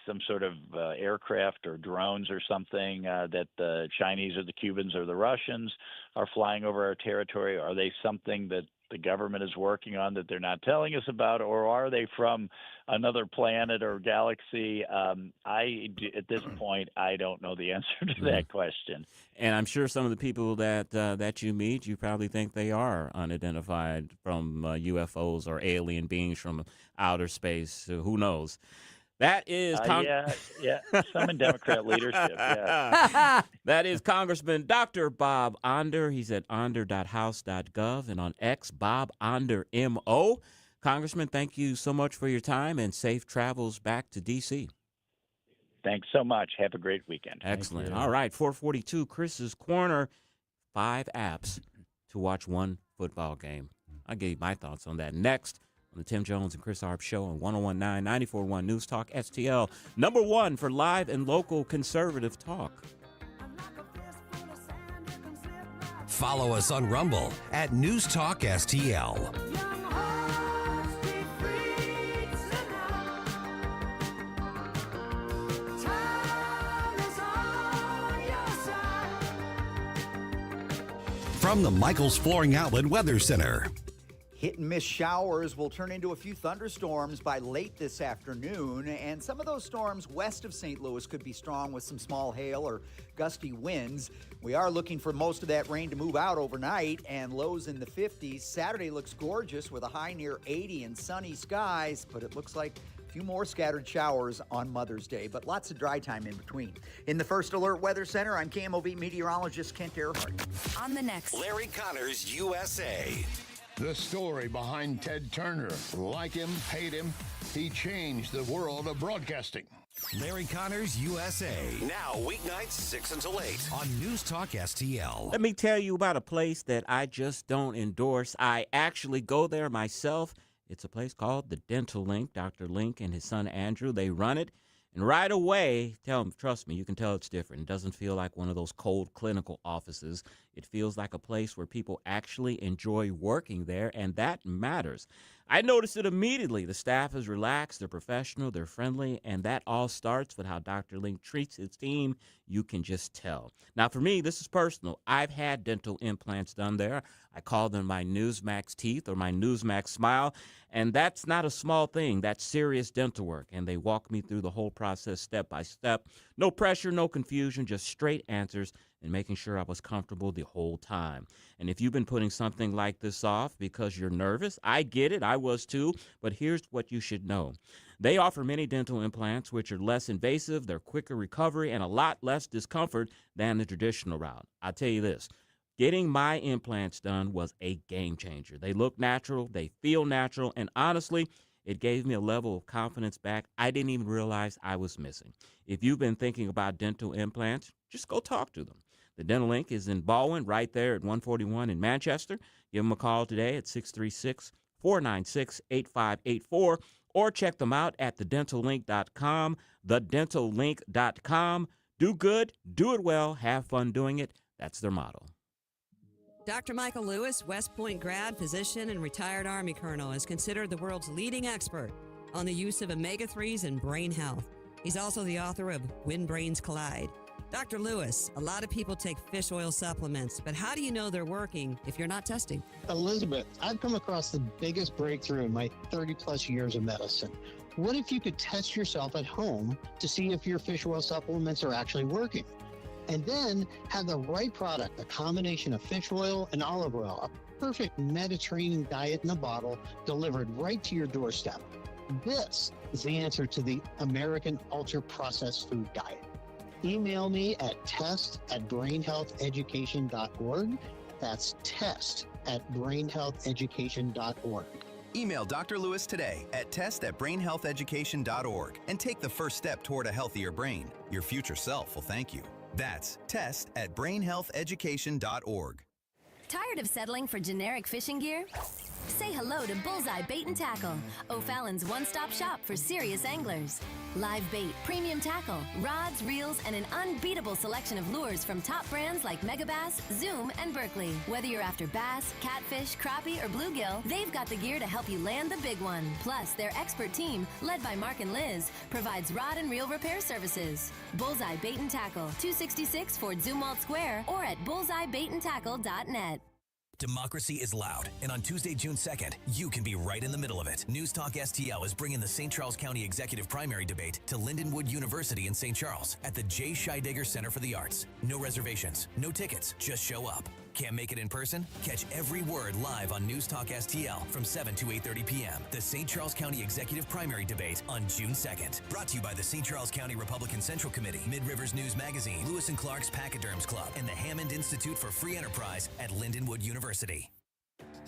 some sort of aircraft or drones or something that the Chinese or the Cubans or the Russians are flying over our territory? Are they something that the government is working on that they're not telling us about, or are they from another planet or galaxy? At this point, I don't know the answer to that question. And I'm sure some of the people that you meet, you probably think they are unidentified from UFOs or alien beings from outer space. So who knows? That is some in Democrat leadership. Yeah. That is Congressman Dr. Bob Onder. He's at onder.house.gov and on X, Bob Onder MO. Congressman, thank you so much for your time and safe travels back to D.C. Thanks so much. Have a great weekend. Excellent. All right, 442, Chris's Corner, 5 apps to watch one football game. I gave my thoughts on that next on the Tim Jones and Chris Arps Show on 101.9, 94.1 News Talk STL. Number 1 for live and local conservative talk. Follow us on Rumble at News Talk STL. From the Michaels Flooring Outlet Weather Center. Hit and miss showers will turn into a few thunderstorms by late this afternoon, and some of those storms west of St. Louis could be strong with some small hail or gusty winds. We are looking for most of that rain to move out overnight, and lows in the 50s. Saturday looks gorgeous with a high near 80 and sunny skies, but it looks like a few more scattered showers on Mother's Day, but lots of dry time in between. In the First Alert Weather Center, I'm KMOV meteorologist Kent Earhart. On the next, Larry Connors, USA. The story behind Ted Turner. Like him, hate him, he changed the world of broadcasting. Larry Connors, USA. Now, weeknights 6 until 8 on News Talk STL. Let me tell you about a place that I just don't endorse. I actually go there myself. It's a place called the Dental Link. Dr. Link and his son Andrew, they run it. And right away, tell them, trust me, you can tell it's different. It doesn't feel like one of those cold clinical offices. It feels like a place where people actually enjoy working there, and that matters. I noticed it immediately. The staff is relaxed, they're professional, they're friendly, and that all starts with how Dr. Link treats his team. You can just tell. Now, for me, this is personal. I've had dental implants done there. I call them my Newsmax teeth or my Newsmax smile, and that's not a small thing. That's serious dental work, and they walk me through the whole process step by step. No pressure, no confusion, just straight answers and making sure I was comfortable the whole time. And if you've been putting something like this off because you're nervous, I get it, I was too, but here's what you should know. They offer many dental implants which are less invasive, they're quicker recovery, and a lot less discomfort than the traditional route. I'll tell you this, getting my implants done was a game changer. They look natural, they feel natural, and honestly, it gave me a level of confidence back I didn't even realize I was missing. If you've been thinking about dental implants, just go talk to them. The Dental Link is in Baldwin, right there at 141 in Manchester. Give them a call today at 636-496-8584, or check them out at thedentallink.com, thedentallink.com. Do good, do it well, have fun doing it. That's their motto. Dr. Michael Lewis, West Point grad, physician, and retired Army colonel, is considered the world's leading expert on the use of omega-3s in brain health. He's also the author of When Brains Collide. Dr. Lewis, a lot of people take fish oil supplements, but how do you know they're working if you're not testing? Elizabeth, I've come across the biggest breakthrough in my 30-plus years of medicine. What if you could test yourself at home to see if your fish oil supplements are actually working? And then have the right product, a combination of fish oil and olive oil, a perfect Mediterranean diet in a bottle delivered right to your doorstep. This is the answer to the American ultra-processed food diet. Email me at test@brainhealtheducation.org. That's test@brainhealtheducation.org. Email Dr. Lewis today at test@brainhealtheducation.org and take the first step toward a healthier brain. Your future self will thank you. That's test@brainhealtheducation.org. Tired of settling for generic fishing gear? Say hello to Bullseye Bait and Tackle, O'Fallon's one-stop shop for serious anglers. Live bait, premium tackle, rods, reels, and an unbeatable selection of lures from top brands like Megabass, Zoom, and Berkley. Whether you're after bass, catfish, crappie, or bluegill, they've got the gear to help you land the big one. Plus, their expert team, led by Mark and Liz, provides rod and reel repair services. Bullseye Bait and Tackle, 266 Fort Zumwalt Square, or at bullseyebaitandtackle.net. Democracy is loud, and on Tuesday, June 2nd, you can be right in the middle of it. News Talk STL is bringing the St. Charles County Executive Primary Debate to Lindenwood University in St. Charles at the J. Scheidegger Center for the Arts. No reservations, no tickets, just show up. Can't make it in person? Catch every word live on News Talk STL from 7 to 8:30 p.m. The St. Charles County Executive Primary Debate on June 2nd. Brought to you by the St. Charles County Republican Central Committee, Mid-Rivers News Magazine, Lewis & Clark's Pachyderms Club, and the Hammond Institute for Free Enterprise at Lindenwood University.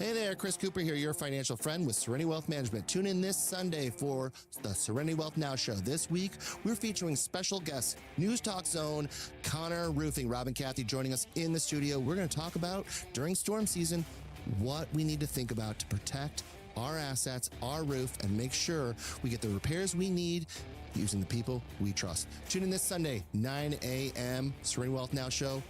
Hey there, Chris Cooper here, your financial friend with Serenity Wealth Management. Tune in this Sunday for the Serenity Wealth Now show. This week, we're featuring special guests, News Talk Zone, Connor Roofing, Rob and Kathy joining us in the studio. We're going to talk about, during storm season, what we need to think about to protect our assets, our roof, and make sure we get the repairs we need using the people we trust. Tune in this Sunday, 9 a.m., Serenity Wealth Now show.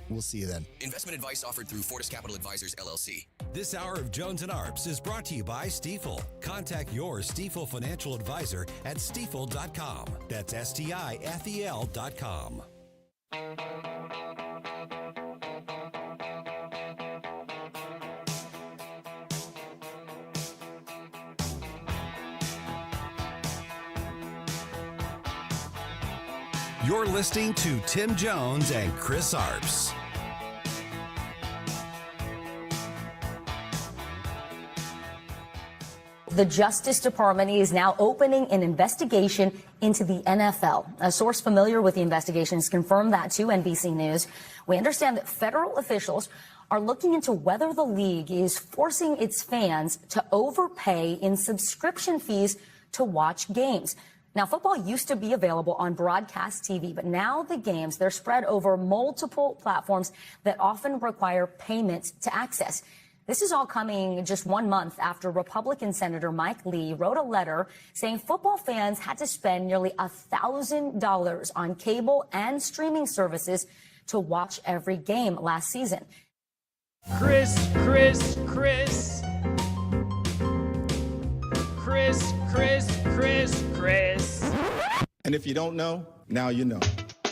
We'll see you then. Investment advice offered through Fortis Capital Advisors, LLC. This hour of Jones and Arps is brought to you by Stifel. Contact your Stifel financial advisor at stifel.com. That's STIFEL.com. You're listening to Tim Jones and Chris Arps. The Justice Department is now opening an investigation into the NFL. A source familiar with the investigation has confirmed that to NBC News. We understand that federal officials are looking into whether the league is forcing its fans to overpay in subscription fees to watch games. Now, football used to be available on broadcast TV, but now the games, they're spread over multiple platforms that often require payment to access. This is all coming just 1 month after Republican Senator Mike Lee wrote a letter saying football fans had to spend nearly $1,000 on cable and streaming services to watch every game last season. Chris. And if you don't know, now you know.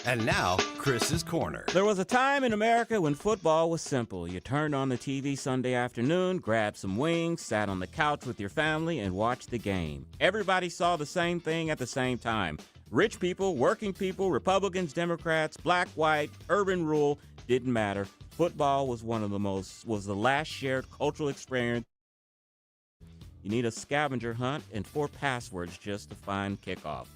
And now, Chris's Corner. There was a time in America when football was simple. You turned on the TV Sunday afternoon, grabbed some wings, sat on the couch with your family, and watched the game. Everybody saw the same thing at the same time. Rich people, working people, Republicans, Democrats, black, white, urban, rural, didn't matter. Football was was the last shared cultural experience. You need a scavenger hunt and 4 passwords just to find kickoff.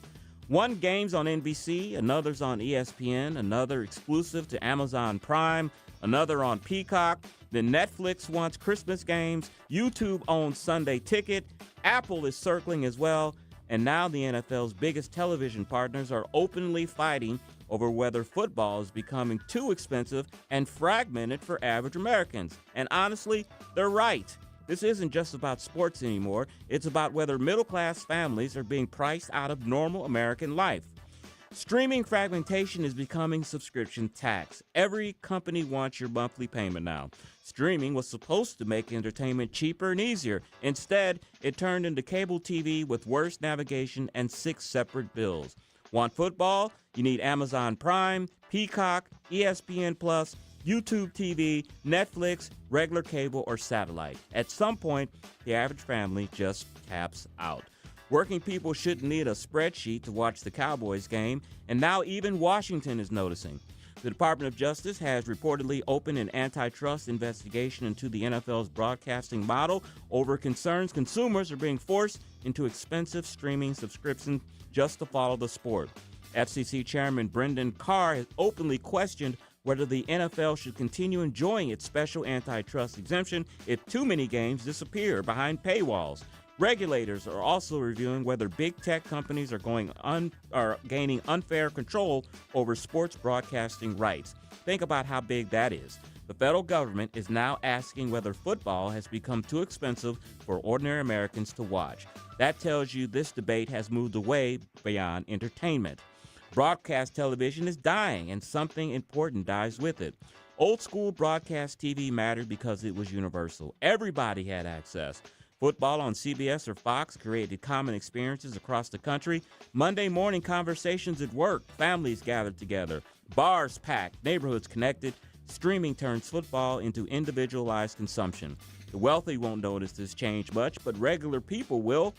One game's on NBC, another's on ESPN, another exclusive to Amazon Prime, another on Peacock. Then Netflix wants Christmas games. YouTube owns Sunday Ticket. Apple is circling as well. And now the NFL's biggest television partners are openly fighting over whether football is becoming too expensive and fragmented for average Americans. And honestly, they're right. This isn't just about sports anymore. It's about whether middle-class families are being priced out of normal American life. Streaming fragmentation is becoming subscription tax. Every company wants your monthly payment now. Streaming was supposed to make entertainment cheaper and easier. Instead, it turned into cable TV with worse navigation and 6 separate bills. Want football? You need Amazon Prime, Peacock, ESPN+, YouTube TV, Netflix, regular cable, or satellite. At some point, the average family just taps out. Working people shouldn't need a spreadsheet to watch the Cowboys game, and now even Washington is noticing. The Department of Justice has reportedly opened an antitrust investigation into the NFL's broadcasting model over concerns consumers are being forced into expensive streaming subscriptions just to follow the sport. FCC Chairman Brendan Carr has openly questioned whether the NFL should continue enjoying its special antitrust exemption if too many games disappear behind paywalls. Regulators are also reviewing whether big tech companies are gaining unfair control over sports broadcasting rights. Think about how big that is. The federal government is now asking whether football has become too expensive for ordinary Americans to watch. That tells you this debate has moved away beyond entertainment. Broadcast television is dying, and something important dies with it. Old school broadcast TV mattered because it was universal. Everybody had access. Football on CBS or Fox created common experiences across the country. Monday morning conversations at work, families gathered together, bars packed, neighborhoods connected. Streaming turns football into individualized consumption. The wealthy won't notice this change much, but regular people will,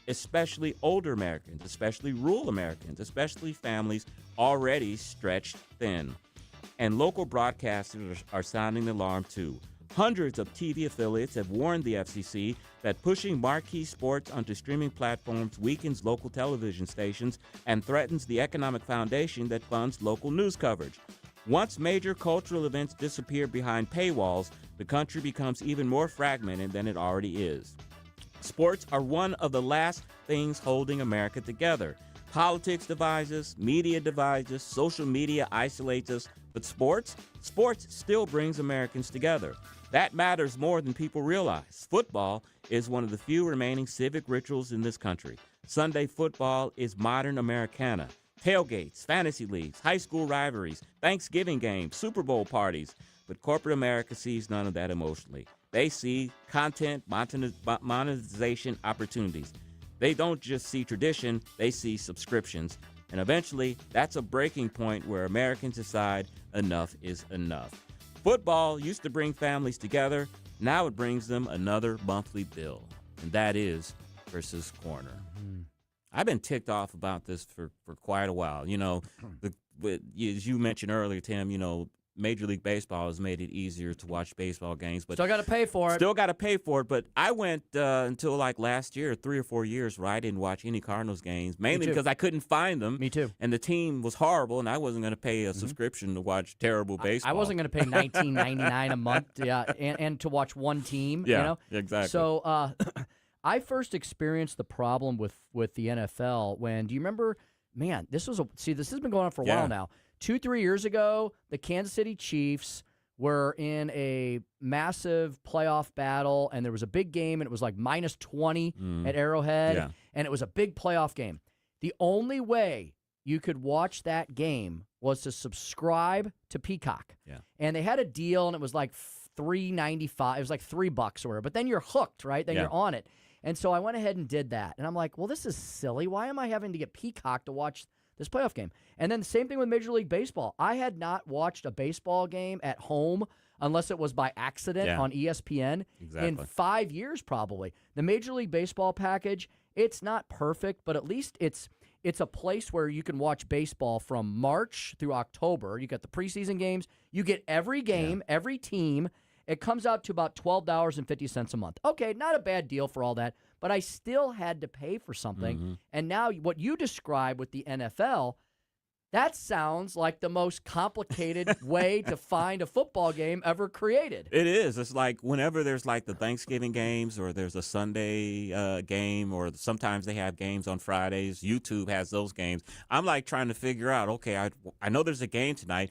especially older Americans, especially rural Americans, especially families already stretched thin. And local broadcasters are sounding the alarm too. Hundreds of TV affiliates have warned the FCC that pushing marquee sports onto streaming platforms weakens local television stations and threatens the economic foundation that funds local news coverage. Once major cultural events disappear behind paywalls, the country becomes even more fragmented than it already is. Sports are one of the last things holding America together. Politics divides us, media divides us, social media isolates us, but sports still brings Americans together. That matters more than people realize. Football is one of the few remaining civic rituals in this country. Sunday football is modern Americana. Tailgates, fantasy leagues, high school rivalries, Thanksgiving games, Super Bowl parties. But corporate America sees none of that emotionally. They see content, monetization opportunities. They don't just see tradition, they see subscriptions. And eventually, that's a breaking point where Americans decide enough is enough. Football used to bring families together. Now it brings them another monthly bill. And that is Chris's Corner. I've been ticked off about this for quite a while. You know, as you mentioned earlier, Tim, you know, Major League Baseball has made it easier to watch baseball games. But still got to pay for it. Still got to pay for it. But I went until like last year, 3 or 4 years, where I didn't watch any Cardinals games, mainly because I couldn't find them. Me too. And the team was horrible, and I wasn't going to pay a subscription to watch terrible baseball. I wasn't going to pay $19.99 a month, and to watch one team. Yeah, you know? exactly. So I first experienced the problem with the NFL when, do you remember, man, this has been going on for a while now. 2-3 years ago, the Kansas City Chiefs were in a massive playoff battle, and there was a big game, and it was like minus 20 at Arrowhead, and it was a big playoff game. The only way you could watch that game was to subscribe to Peacock. Yeah. And they had a deal, and it was like $3.95. It was like $3 or whatever. But then you're hooked, right? Then you're on it. And so I went ahead and did that. And I'm like, well, this is silly. Why am I having to get Peacock to watch this playoff game? And then the same thing with Major League Baseball. I had not watched a baseball game at home unless it was by accident on ESPN in 5 years probably. The Major League Baseball package, it's not perfect, but at least it's a place where you can watch baseball from March through October. You got the preseason games. You get every game, every team. It comes out to about $12.50 a month. Okay, not a bad deal for all that, but I still had to pay for something. And now what you describe with the NFL, that sounds like the most complicated way to find a football game ever created. It is. It's like whenever there's like the Thanksgiving games or there's a Sunday game, or sometimes they have games on Fridays. YouTube has those games. I'm like trying to figure out, okay, I know there's a game tonight.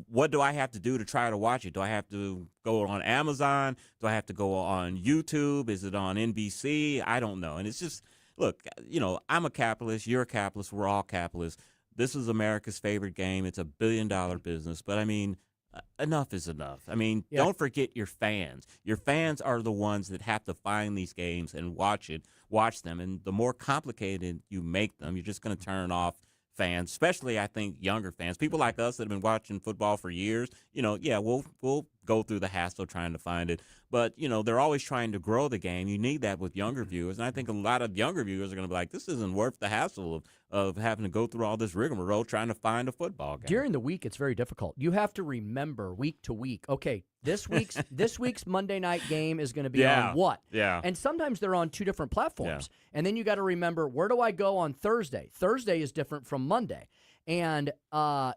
What do I have to do to try to watch it? Do I have to go on Amazon? Do I have to go on YouTube? Is it on NBC? I don't know. And it's just, look, you know, I'm a capitalist. You're a capitalist. We're all capitalists. This is America's favorite game. It's $1 billion business. But, I mean, enough is enough. I mean, don't forget your fans. Your fans are the ones that have to find these games and watch them. And the more complicated you make them, you're just going to turn off fans, especially I think younger fans, people like us that have been watching football for years. You know, we'll go through the hassle trying to find it, but you know they're always trying to grow the game. You need that with younger viewers, and I think a lot of younger viewers are going to be like, this isn't worth the hassle of having to go through all this rigmarole trying to find a football game. During the week, it's very difficult. You have to remember week to week. Okay, this week's Monday night game is going to be on what? Yeah. And sometimes they're on two different platforms. Yeah. And then you got to remember, where do I go on Thursday? Thursday is different from Monday. And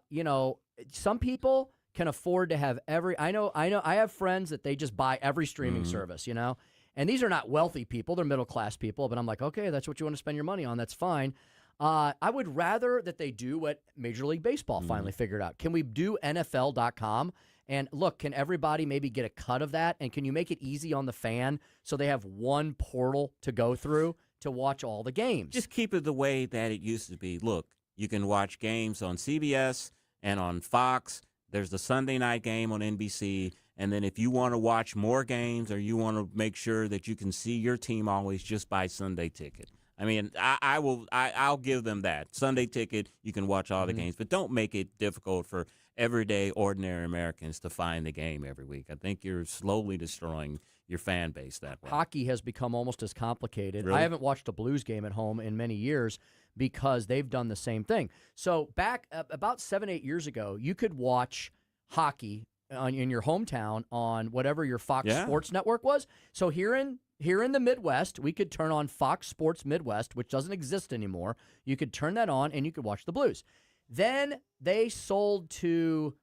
you know, some people can afford to have every. I know. I have friends that they just buy every streaming service. You know, and these are not wealthy people; they're middle class people. But I'm like, okay, that's what you want to spend your money on. That's fine. I would rather that they do what Major League Baseball finally figured out. Can we do NFL.com? And look, can everybody maybe get a cut of that? And can you make it easy on the fan so they have one portal to go through to watch all the games? Just keep it the way that it used to be. Look, you can watch games on CBS and on Fox. There's the Sunday night game on NBC. And then if you want to watch more games or you want to make sure that you can see your team always, just buy Sunday Ticket. I mean, I'll give them that. Sunday Ticket, you can watch all the games, but don't make it difficult for everyday, ordinary Americans to find the game every week. I think you're slowly destroying your fan base that way. Hockey has become almost as complicated. Really? I haven't watched a Blues game at home in many years because they've done the same thing. So back about 7-8 years ago, you could watch hockey in your hometown on whatever your Fox Sports network was. So here in the Midwest, we could turn on Fox Sports Midwest, which doesn't exist anymore. You could turn that on, and you could watch the Blues. Then they sold to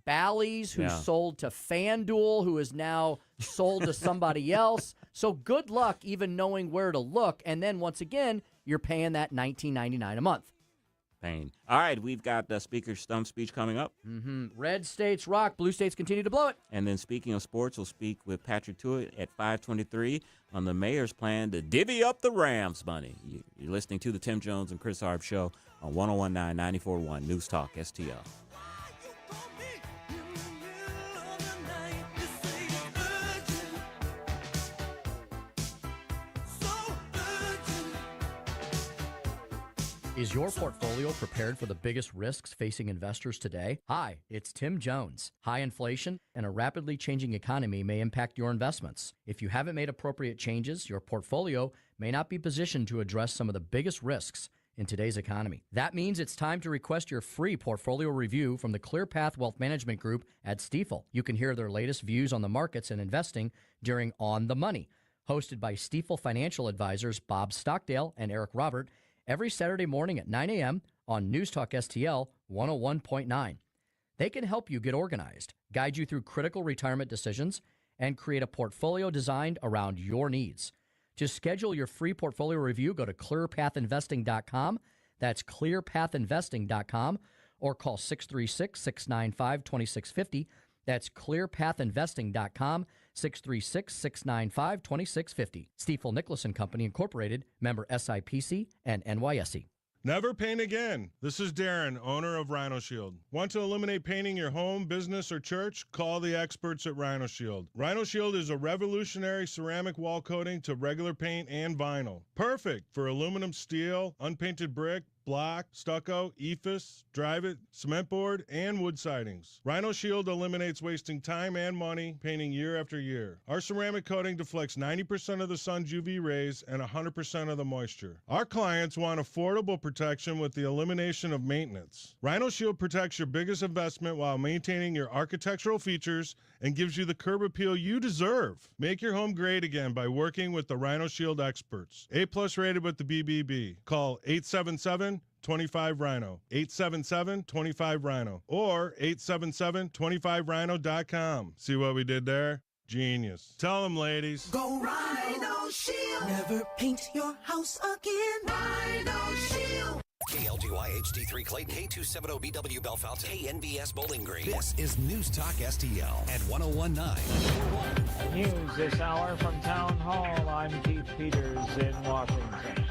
Bally's, who Yeah. sold to FanDuel, who is now sold to somebody else. So good luck even knowing where to look. And then once again, you're paying that $19.99 a month. Pain. All right, we've got the Speaker's Stump speech coming up. Red states rock, blue states continue to blow it. And then speaking of sports, we'll speak with Patrick Tuohey at 5:23 on the mayor's plan to divvy up the Rams money. You're listening to the Tim Jones and Chris Arps Show on 101.9 94.1 News Talk STL. Is your portfolio prepared for the biggest risks facing investors today? Hi, it's Tim Jones. High inflation and a rapidly changing economy may impact your investments. If you haven't made appropriate changes, your portfolio may not be positioned to address some of the biggest risks in today's economy. That means it's time to request your free portfolio review from the ClearPath Wealth Management Group at Stifel. You can hear their latest views on the markets and investing during On the Money, hosted by Stifel financial advisors Bob Stockdale and Eric Robert, every Saturday morning at 9 a.m. on News Talk STL 101.9. They can help you get organized, guide you through critical retirement decisions, and create a portfolio designed around your needs. To schedule your free portfolio review, go to clearpathinvesting.com. That's clearpathinvesting.com, or call 636-695-2650. That's clearpathinvesting.com, 636-695-2650. Stifel Nicholas & Company, Incorporated, member SIPC and NYSE. Never paint again. This is Darren, owner of Rhino Shield. Want to eliminate painting your home, business, or church? Call the experts at Rhino Shield. Rhino Shield is a revolutionary ceramic wall coating to regular paint and vinyl. Perfect for aluminum, steel, unpainted brick, block, stucco, EIFS, drive-it, cement board, and wood sidings. Rhino Shield eliminates wasting time and money painting year after year. Our ceramic coating deflects 90% of the sun's UV rays and 100% of the moisture. Our clients want affordable protection with the elimination of maintenance. Rhino Shield protects your biggest investment while maintaining your architectural features and gives you the curb appeal you deserve. Make your home great again by working with the Rhino Shield experts. A+ rated with the BBB. Call 877-25-RHINO, 877-25-RHINO, or 877-25rhino.com. See what we did there? Genius. Tell them, ladies. Go Rhino Shield. Never paint your house again. Rhino Shield. KLGY HD3 Clayton, K270BW Bellefontaine, KNBS Bowling Green. This is News Talk STL at 101.9. News this hour from Town Hall. I'm Keith Peters in Washington.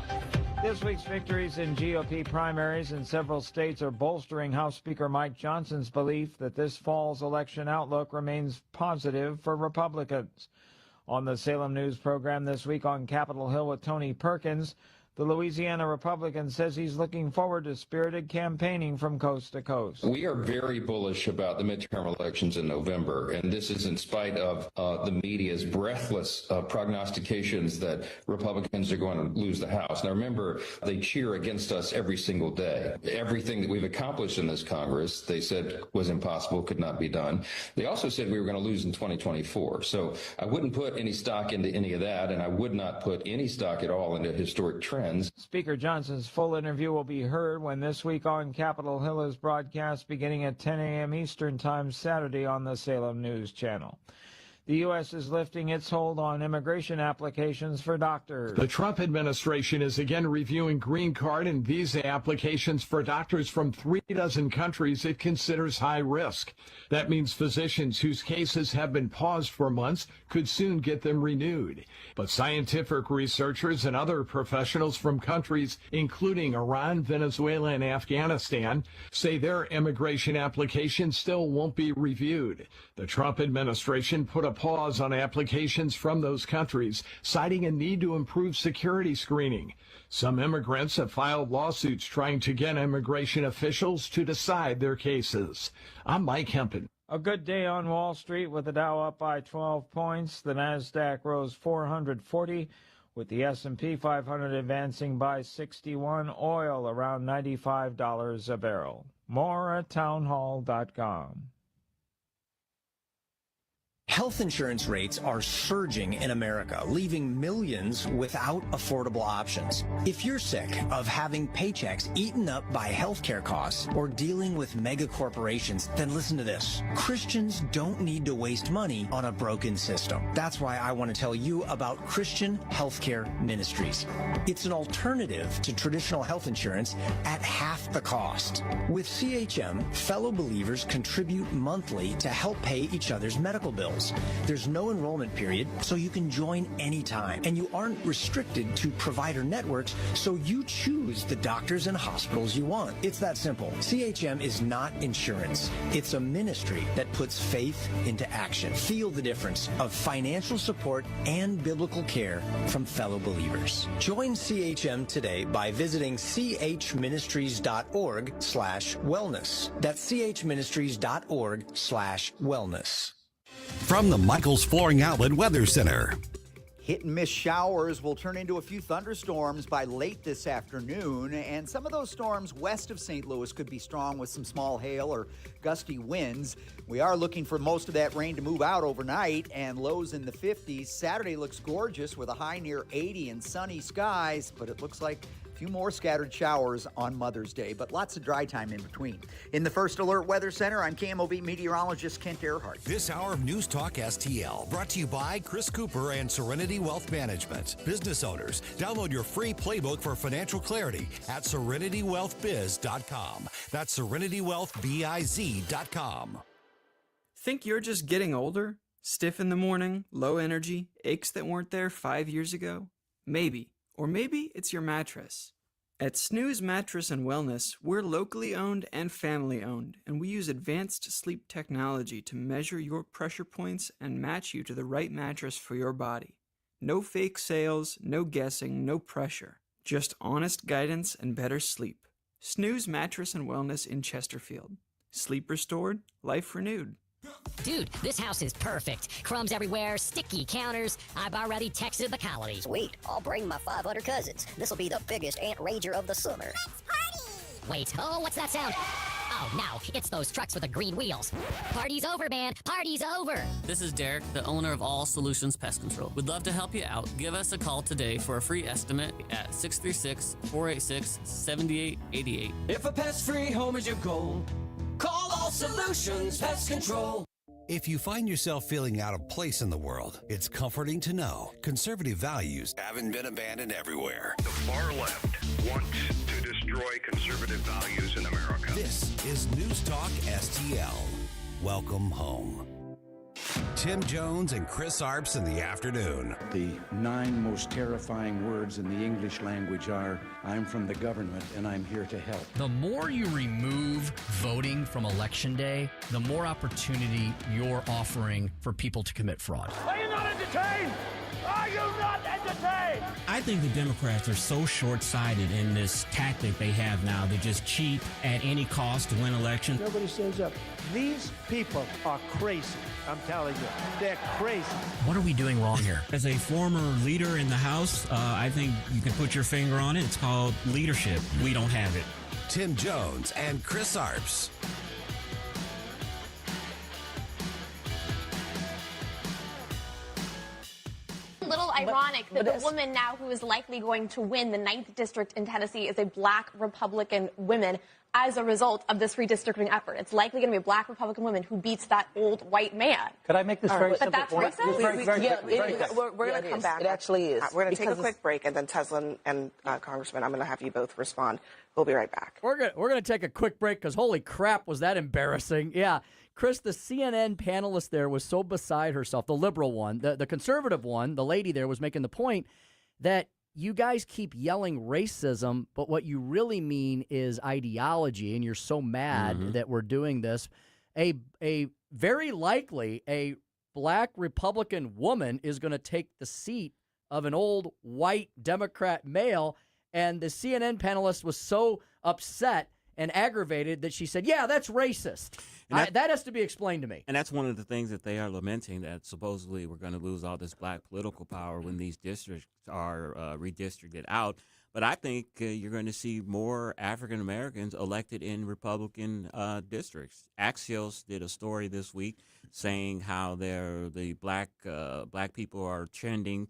This week's victories in GOP primaries in several states are bolstering House Speaker Mike Johnson's belief that this fall's election outlook remains positive for Republicans. On the Salem News program this week on Capitol Hill with Tony Perkins, the Louisiana Republican says he's looking forward to spirited campaigning from coast to coast. We are very bullish about the midterm elections in November, and this is in spite of the media's breathless prognostications that Republicans are going to lose the House. Now remember, they cheer against us every single day. Everything that we've accomplished in this Congress, they said was impossible, could not be done. They also said we were going to lose in 2024. So I wouldn't put any stock into any of that, and I would not put any stock at all into historic trends. Speaker Johnson's full interview will be heard when This Week on Capitol Hill is broadcast beginning at 10 a.m. Eastern Time Saturday on the Salem News Channel. The U.S. is lifting its hold on immigration applications for doctors. The Trump administration is again reviewing green card and visa applications for doctors from 36 countries it considers high risk. That means physicians whose cases have been paused for months could soon get them renewed. But scientific researchers and other professionals from countries including Iran, Venezuela, and Afghanistan say their immigration applications still won't be reviewed. The Trump administration put a pause on applications from those countries, citing a need to improve security screening. Some immigrants have filed lawsuits trying to get immigration officials to decide their cases. I'm Mike Hempen. A good day on Wall Street with the Dow up by 12 points. The Nasdaq rose 440, with the S&P 500 advancing by 61. Oil around $95 a barrel. More at townhall.com. Health insurance rates are surging in America, leaving millions without affordable options. If you're sick of having paychecks eaten up by healthcare costs or dealing with mega corporations, then listen to this. Christians don't need to waste money on a broken system. That's why I want to tell you about Christian Healthcare Ministries. It's an alternative to traditional health insurance at half the cost. With CHM, fellow believers contribute monthly to help pay each other's medical bills. There's no enrollment period, so you can join anytime. And you aren't restricted to provider networks, so you choose the doctors and hospitals you want. It's that simple. CHM is not insurance. It's a ministry that puts faith into action. Feel the difference of financial support and biblical care from fellow believers. Join CHM today by visiting chministries.org/wellness. That's chministries.org/wellness. From the Michaels Flooring Outlet Weather Center. Hit and miss showers will turn into a few thunderstorms by late this afternoon, and some of those storms west of St. Louis could be strong with some small hail or gusty winds. We are looking for most of that rain to move out overnight, and lows in the 50s. Saturday looks gorgeous with a high near 80 and sunny skies, but it looks like a few more scattered showers on Mother's Day, but lots of dry time in between. In the First Alert Weather Center, I'm KMOV meteorologist Kent Earhart. This hour of News Talk STL brought to you by Chris Cooper and Serenity Wealth Management. Business owners, download your free playbook for financial clarity at SerenityWealthBiz.com. That's SerenityWealthBiz.com. Think you're just getting older? Stiff in the morning, low energy, aches that weren't there 5 years ago? Maybe. Or maybe it's your mattress. At Snooze Mattress and Wellness, we're locally owned and family owned, and we use advanced sleep technology to measure your pressure points and match you to the right mattress for your body. No fake sales, no guessing, no pressure. Just honest guidance and better sleep. Snooze Mattress and Wellness in Chesterfield. Sleep restored, life renewed. Dude, this house is perfect. Crumbs everywhere, sticky counters. I've already texted the colonies. Sweet, I'll bring my 500 cousins. This'll be the biggest ant rager of the summer. Let's party! Wait, oh, what's that sound? Oh, no, it's those trucks with the green wheels. Party's over, man. Party's over. This is Derek, the owner of All Solutions Pest Control. We'd love to help you out. Give us a call today for a free estimate at 636-486-7888. If a pest-free home is your goal, call All Solutions Pest Control. If you find yourself feeling out of place in the world, it's comforting to know conservative values haven't been abandoned everywhere. The far left wants to destroy conservative values in America. This is News Talk STL. Welcome home. Tim Jones and Chris Arps in the afternoon. The 9 most terrifying words in the English language are, I'm from the government and I'm here to help. The more you remove voting from Election Day, the more opportunity you're offering for people to commit fraud. Are you not entertained? Are you not entertained? I think the Democrats are so short-sighted in this tactic they have now. They just cheat at any cost to win elections. Nobody stands up. These people are crazy. I'm telling you, they're crazy. What are we doing wrong here? As a former leader in the House, I think you can put your finger on it. It's called leadership. We don't have it. Tim Jones and Chris Arps. A little ironic that the woman now who is likely going to win the 9th district in Tennessee is a black Republican woman as a result of this redistricting effort. It's likely going to be a black Republican woman who beats that old white man. Could I make this very simple But point? that's racist? We're going to come back. It actually is. We're going to take a quick break, and then Tesla and Congressman, I'm going to have you both respond. We'll be right back. We're gonna take a quick break because holy crap, was that embarrassing? Yeah, Chris, the CNN panelist there was so beside herself. The liberal one, the conservative one, the lady there was making the point that you guys keep yelling racism, but what you really mean is ideology, and you're so mad that we're doing this. A very likely a black Republican woman is going to take the seat of an old white Democrat male, and the CNN panelist was so upset and aggravated that she said, yeah, that's racist. That has to be explained to me. And that's one of the things that they are lamenting, that supposedly we're going to lose all this black political power when these districts are redistricted out. But I think you're going to see more African Americans elected in Republican districts. Axios did a story this week saying how the black people are trending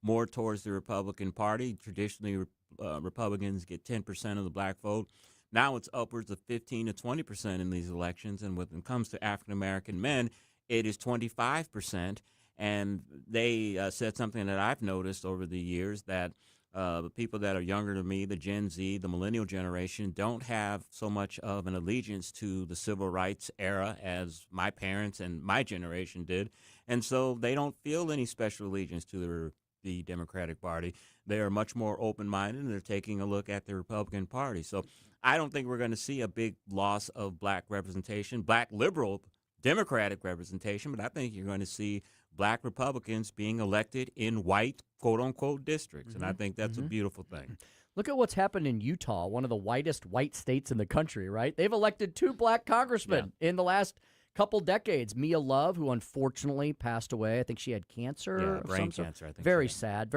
more towards the Republican Party. Traditionally, Republicans get 10% of the black vote. Now it's upwards of 15 to 20% in these elections. And when it comes to African American men, it is 25%. And they said something that I've noticed over the years, that the people that are younger than me, the Gen Z, the millennial generation, don't have so much of an allegiance to the civil rights era as my parents and my generation did. And so they don't feel any special allegiance to the Democratic Party. They are much more open-minded, and they're taking a look at the Republican Party. So I don't think we're going to see a big loss of black representation, black liberal Democratic representation, but I think you're going to see black Republicans being elected in white, quote-unquote, districts, and I think that's a beautiful thing. Look at what's happened in Utah, one of the whitest white states in the country, right? They've elected 2 black congressmen in the last couple decades. Mia Love, who unfortunately passed away. I think she had cancer. Brain cancer, I think. Very sad,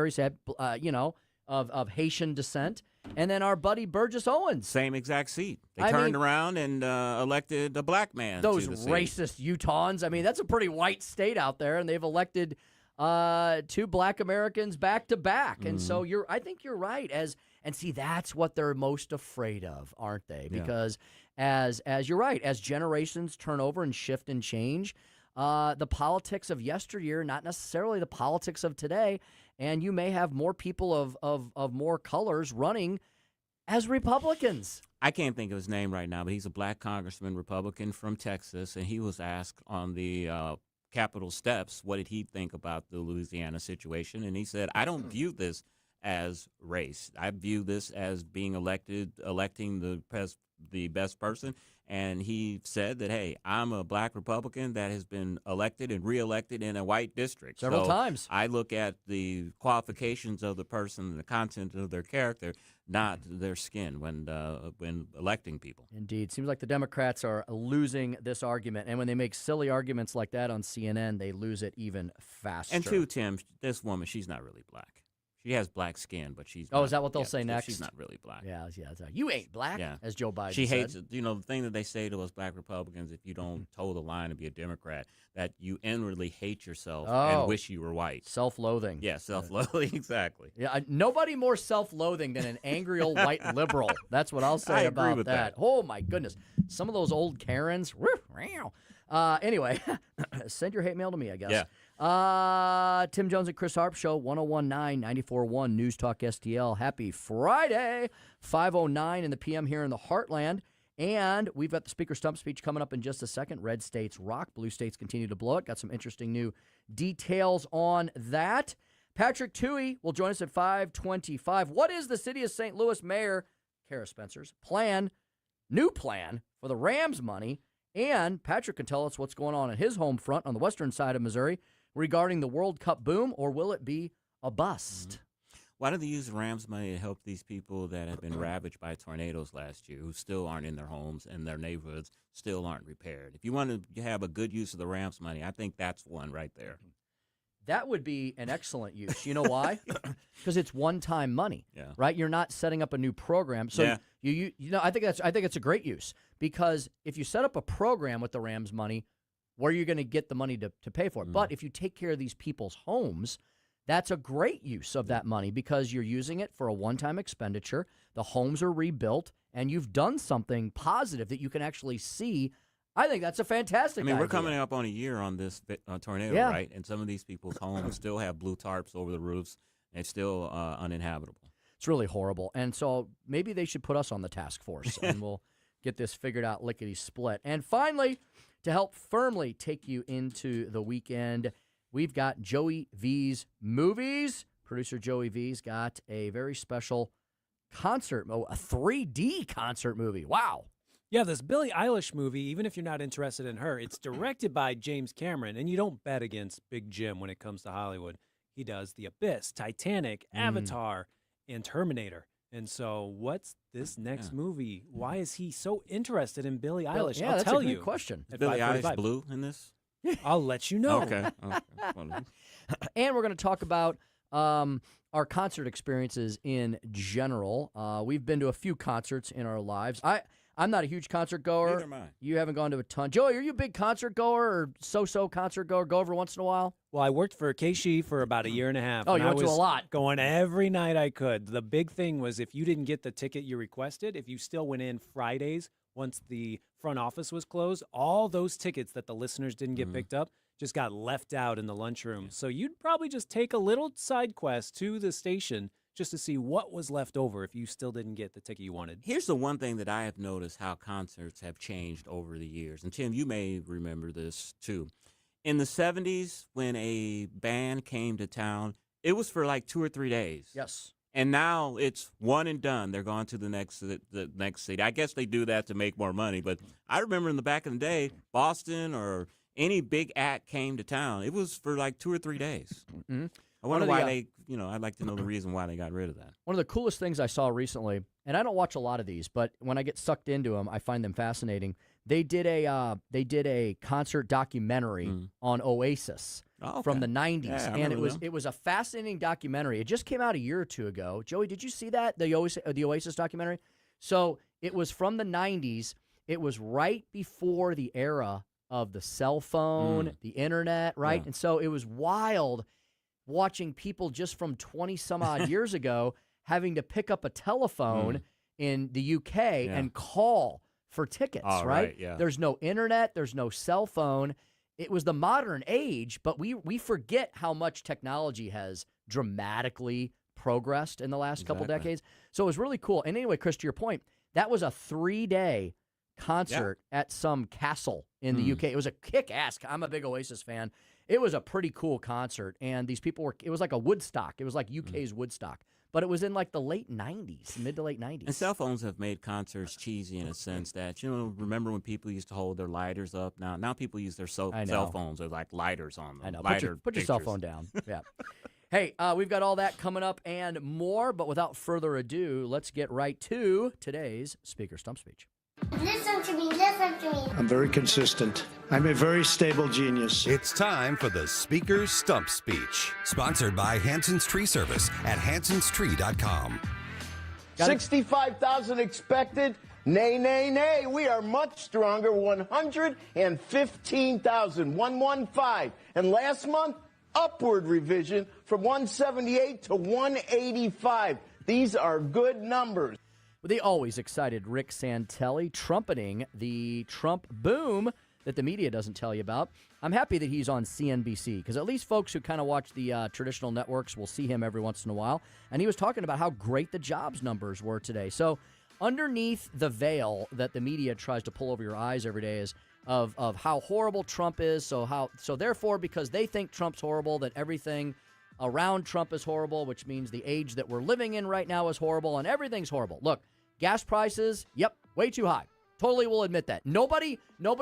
of Haitian descent. And then our buddy Burgess Owens. Same exact seat. They turned around and elected a black man. Those to the racist Utahns. I mean, that's a pretty white state out there, and they've elected 2 black Americans back to back. And so I think you're right. And see, that's what they're most afraid of, aren't they? Because as you're right, as generations turn over and shift and change, the politics of yesteryear, not necessarily the politics of today, and you may have more people of more colors running as Republicans. I can't think of his name right now, but he's a black congressman, Republican from Texas, and he was asked on the Capitol steps what did he think about the Louisiana situation, and he said, I don't view this as race. I view this as being electing the best person. And he said that, hey, I'm a black Republican that has been elected and reelected in a white district. Several times. I look at the qualifications of the person and the content of their character, not their skin when electing people. Indeed. Seems like the Democrats are losing this argument. And when they make silly arguments like that on CNN, they lose it even faster. And too, Tim, this woman, she's not really black. She has black skin, but she's is that what they'll say next? She's not really black. Yeah. You ain't black, as Joe Biden She said. hates, the thing that they say to us black Republicans, if you don't toe the line and be a Democrat, that you inwardly hate yourself and wish you were white. Self-loathing. Yeah, self-loathing, exactly. Yeah, nobody more self-loathing than an angry old white liberal. That's what I'll say I about agree with that. Oh, my goodness. Some of those old Karens. Anyway, send your hate mail to me, I guess. Yeah. Tim Jones and Chris Arps Show, 101.9, 94.1 News Talk STL. Happy Friday, 5:09 in the PM here in the Heartland. And we've got the Speaker Stump speech coming up in just a second. Red states rock, blue states continue to blow it. Got some interesting new details on that. Patrick Tuohey will join us at 5:25. What is the city of St. Louis Mayor Kara Spencer's new plan for the Rams money? And Patrick can tell us what's going on at his home front on the western side of Missouri regarding the World Cup boom, or will it be a bust? Why don't they use Rams money to help these people that have been ravaged by tornadoes last year, who still aren't in their homes and their neighborhoods still aren't repaired? If you want to have a good use of the Rams money, I think that's one right there. That would be an excellent use. You know why? Because it's one-time money, right? You're not setting up a new program. So I think it's a great use, because if you set up a program with the Rams money, where are you going to get the money to pay for it? But if you take care of these people's homes, that's a great use of that money, because you're using it for a one-time expenditure. The homes are rebuilt, and you've done something positive that you can actually see. I think that's a fantastic idea. We're coming up on a year on this tornado, right? And some of these people's homes still have blue tarps over the roofs, and it's still uninhabitable. It's really horrible. And so maybe they should put us on the task force, and we'll get this figured out lickety-split. And finally, to help firmly take you into the weekend, we've got Joey V's Movies. Producer Joey V's got a very special concert, a 3D concert movie. Wow. Yeah, this Billie Eilish movie, even if you're not interested in her, it's directed by James Cameron, and you don't bet against Big Jim when it comes to Hollywood. He does The Abyss, Titanic, Avatar, and Terminator. And so what's this next movie? Why is he so interested in Billie Eilish? Yeah, I'll that's tell a great you. question. Is Billie Eilish blue in this? I'll let you know. Okay. And we're going to talk about our concert experiences in general. We've been to a few concerts in our lives. I'm not a huge concert goer. Neither am I. You haven't gone to a ton. Joey, are you a big concert goer or so-so concert goer? Go every once in a while? Well, I worked for Keishi for about a year and a half. Oh, and you went I to a was lot. Going every night I could. The big thing was if you didn't get the ticket you requested, if you still went in Fridays once the front office was closed, all those tickets that the listeners didn't get picked up just got left out in the lunchroom. So you'd probably just take a little side quest to the station just to see what was left over if you still didn't get the ticket you wanted. Here's the one thing that I have noticed how concerts have changed over the years. And Tim, you may remember this too. In the 70s, when a band came to town, it was for like 2 or 3 days. Yes. And now it's one and done. They're going to the next city. I guess they do that to make more money. But I remember in the back of the day, Boston or any big act came to town. It was for like 2 or 3 days. Mm-hmm. I wonder why they, I'd like to know the reason why they got rid of that. One of the coolest things I saw recently, and I don't watch a lot of these, but when I get sucked into them, I find them fascinating. They did a concert documentary on Oasis from the 90s, and it was a fascinating documentary. It just came out a year or two ago. Joey, did you see that, the Oasis documentary? So it was from the 90s. It was right before the era of the cell phone, the internet, right? Yeah. And so it was wild watching people just from 20-some-odd years ago having to pick up a telephone in the UK and call for tickets, right? Yeah. There's no internet. There's no cell phone. It was the modern age, but we forget how much technology has dramatically progressed in the last couple decades. So it was really cool. And anyway, Chris, to your point, that was a 3-day concert at some castle in the UK. It was a kick-ass. I'm a big Oasis fan. It was a pretty cool concert, and these people it was like a Woodstock. It was like UK's Woodstock, but it was in like the late 90s, mid to late 90s. And cell phones have made concerts cheesy in a sense that, remember when people used to hold their lighters up? Now people use their cell phones with like lighters on them. I know. Put your cell phone down. Yeah. Hey, we've got all that coming up and more, but without further ado, let's get right to today's Speaker Stump Speech. Listen to me, listen to me. I'm very consistent. I'm a very stable genius. It's time for the Speaker's Stump Speech, sponsored by Hanson's Tree Service at hansonstree.com. 65,000 expected. Nay, nay, nay. We are much stronger. 115,000. 115. And last month, upward revision from 178 to 185. These are good numbers. The always excited Rick Santelli trumpeting the Trump boom that the media doesn't tell you about. I'm happy that he's on CNBC because at least folks who kind of watch the traditional networks will see him every once in a while. And he was talking about how great the jobs numbers were today. So underneath the veil that the media tries to pull over your eyes every day is of how horrible Trump is. So therefore, because they think Trump's horrible, that everything around Trump is horrible, which means the age that we're living in right now is horrible and everything's horrible. Look, gas prices, way too high. Totally will admit that. Nobody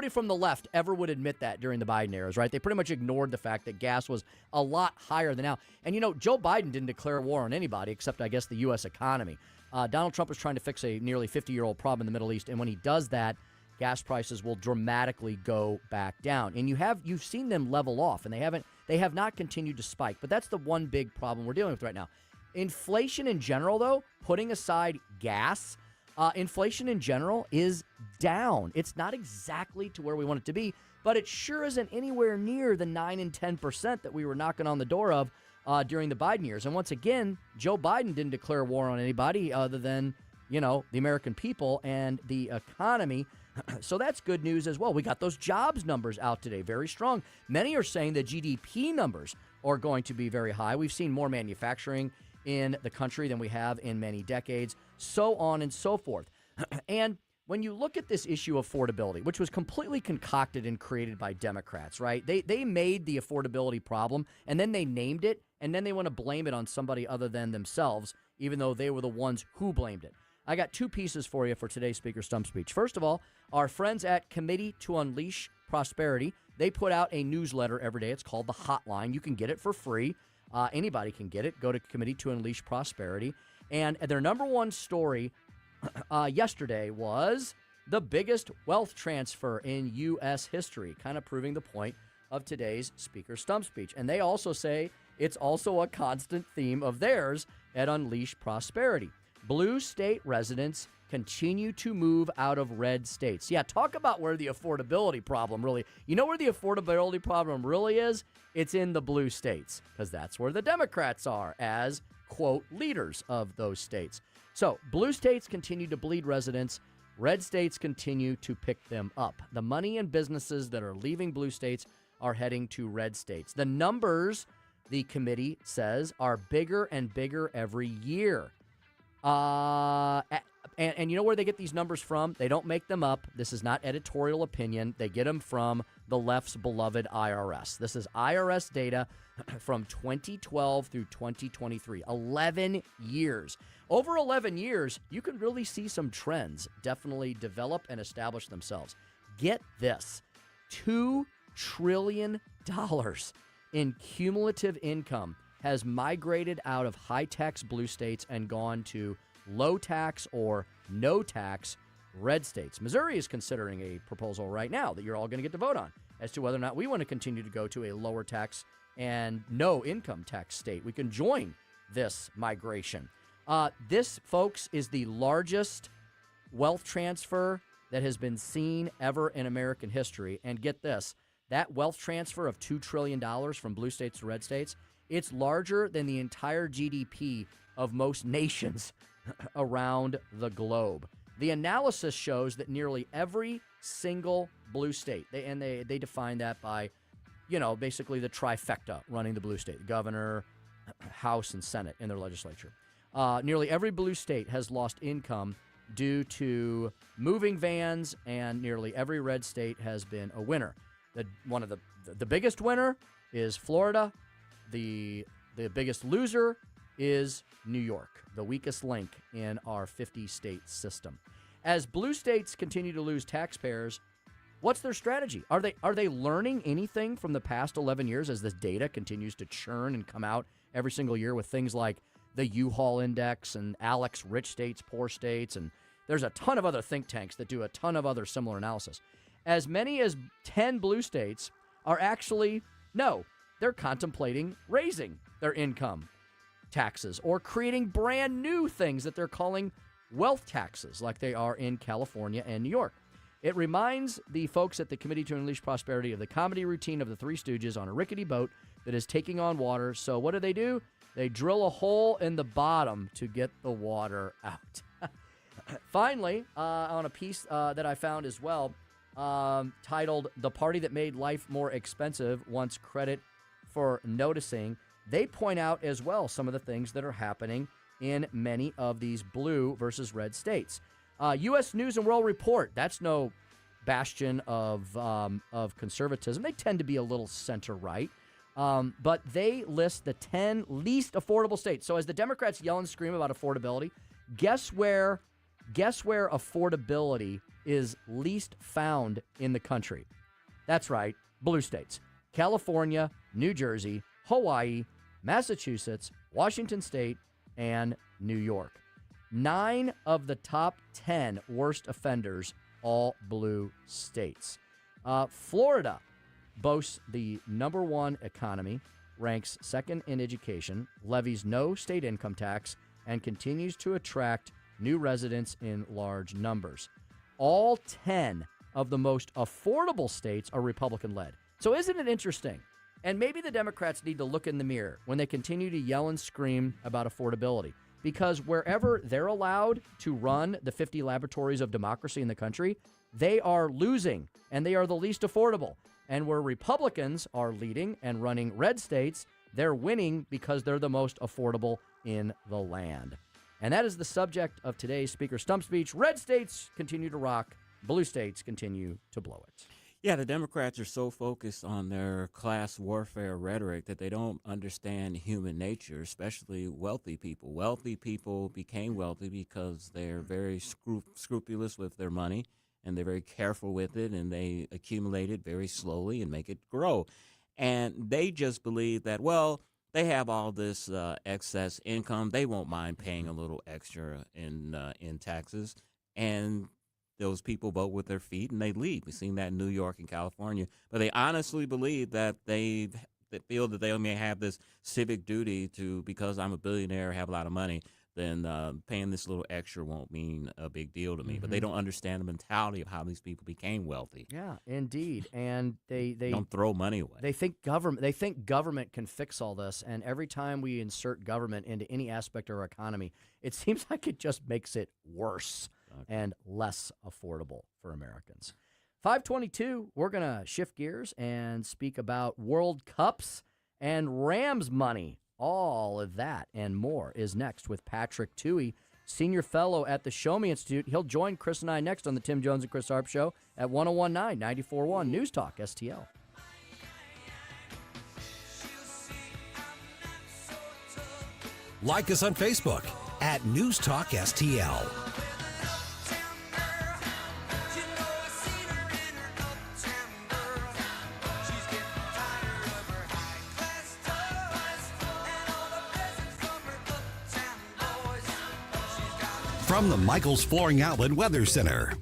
from the left ever would admit that during the Biden eras, right? They pretty much ignored the fact that gas was a lot higher than now. And, Joe Biden didn't declare war on anybody except, I guess, the U.S. economy. Donald Trump is trying to fix a nearly 50-year-old problem in the Middle East, and when he does that, gas prices will dramatically go back down. And you've seen them level off, and they have not continued to spike. But that's the one big problem we're dealing with right now. Inflation in general, though, putting aside gas, inflation in general is down. It's not exactly to where we want it to be, but it sure isn't anywhere near the 9 and 10% that we were knocking on the door of during the Biden years. And once again, Joe Biden didn't declare war on anybody other than, the American people and the economy. So that's good news as well. We got those jobs numbers out today, very strong. Many are saying the GDP numbers are going to be very high. We've seen more manufacturing in the country than we have in many decades, so on and so forth. And when you look at this issue of affordability, which was completely concocted and created by Democrats, right? They made the affordability problem, and then they named it, and then they want to blame it on somebody other than themselves, even though they were the ones who blamed it. I got two pieces for you for today's Speaker Stump Speech. First of all, our friends at Committee to Unleash Prosperity, they put out a newsletter every day. It's called The Hotline. You can get it for free. Anybody can get it. Go to Committee to Unleash Prosperity. And their number one story yesterday was the biggest wealth transfer in U.S. history, kind of proving the point of today's Speaker Stump Speech. And they also say It's also a constant theme of theirs at Unleash Prosperity. Blue state residents continue to move out of red states. Yeah, talk about where the affordability problem really, you know where the affordability problem really is? It's in the blue states, because that's where the Democrats are as, quote, leaders of those states. So blue states continue to bleed residents. Red states continue to pick them up. The money and businesses that are leaving blue states are heading to red states. The numbers, the committee says, are bigger and bigger every year. And you know where they get these numbers from? They don't make them up. This is not editorial opinion. They get them from the left's beloved IRS. This is IRS data from 2012 through 2023. 11 years. Over 11 years, you can really see some trends definitely develop and establish themselves. Get this. $2 trillion in cumulative income has migrated out of high-tax blue states and gone to low-tax or no-tax red states. Missouri is considering a proposal right now that you're all going to get to vote on as to whether or not we want to continue to go to a lower tax and no income tax state. We can join this migration. This, folks, is the largest wealth transfer that has been seen ever in American history. And get this, that wealth transfer of $2 trillion from blue states to red states, it's larger than the entire GDP of most nations around the globe. The analysis shows that nearly every single blue state, they define that by, basically the trifecta running the blue state, the governor, House, and Senate in their legislature. Nearly every blue state has lost income due to moving vans, and nearly every red state has been a winner. One of the biggest winner is Florida. The biggest loser is New York, the weakest link in our 50-state system. As blue states continue to lose taxpayers, what's their strategy? Are they learning anything from the past 11 years as this data continues to churn and come out every single year with things like the U-Haul Index and Alex Rich States, Poor States, and there's a ton of other think tanks that do a ton of other similar analysis. As many as 10 blue states are actually, they're contemplating raising their income taxes or creating brand new things that they're calling wealth taxes, like they are in California and New York. It reminds the folks at the Committee to Unleash Prosperity of the comedy routine of the Three Stooges on a rickety boat that is taking on water. So what do? They drill a hole in the bottom to get the water out. Finally, on a piece that I found as well, titled "The Party That Made Life More Expensive Wants Credit for Noticing," they point out as well some of the things that are happening in many of these blue versus red states. U.S. News and World Report, that's no bastion of conservatism. They tend to be a little center-right. But they list the 10 least affordable states. So as the Democrats yell and scream about affordability, guess where affordability is least found in the country? That's right, blue states. California, New Jersey, Hawaii, Massachusetts, Washington State, and New York. 9 of the top 10 worst offenders, all blue states. Florida boasts the number 1 economy, ranks second in education, levies no state income tax, and continues to attract new residents in large numbers. All 10 of the most affordable states are Republican-led. So isn't it interesting? And maybe the Democrats need to look in the mirror when they continue to yell and scream about affordability, because wherever they're allowed to run the 50 laboratories of democracy in the country, they are losing, and they are the least affordable. And where Republicans are leading and running red states, they're winning because they're the most affordable in the land. And that is the subject of today's Speaker Stump Speech. Red states continue to rock. Blue states continue to blow it. Yeah, the Democrats are so focused on their class warfare rhetoric that they don't understand human nature, especially wealthy people. Wealthy people became wealthy because they're very scrupulous with their money, and they're very careful with it, and they accumulate it very slowly and make it grow. And they just believe that, well, they have all this excess income. They won't mind paying a little extra in taxes. And those people vote with their feet and they leave. We've seen that in New York and California. But they honestly believe that they that feel that they may have this civic duty to, because I'm a billionaire, have a lot of money, then paying this little extra won't mean a big deal to me. But they don't understand the mentality of how these people became wealthy. Yeah, indeed. And they don't throw money away. They think government can fix all this, and every time we insert government into any aspect of our economy, it seems like it just makes it worse and less affordable for Americans. 522, we're going to shift gears and speak about World Cups and Rams money. All of that and more is next with Patrick Tuohey, Senior Fellow at the Show Me Institute. He'll join Chris and I next on the Tim Jones and Chris Arps Show at 101.9, 94.1 News Talk STL. Like us on Facebook at News Talk STL. From the Michaels Flooring Outlet Weather Center.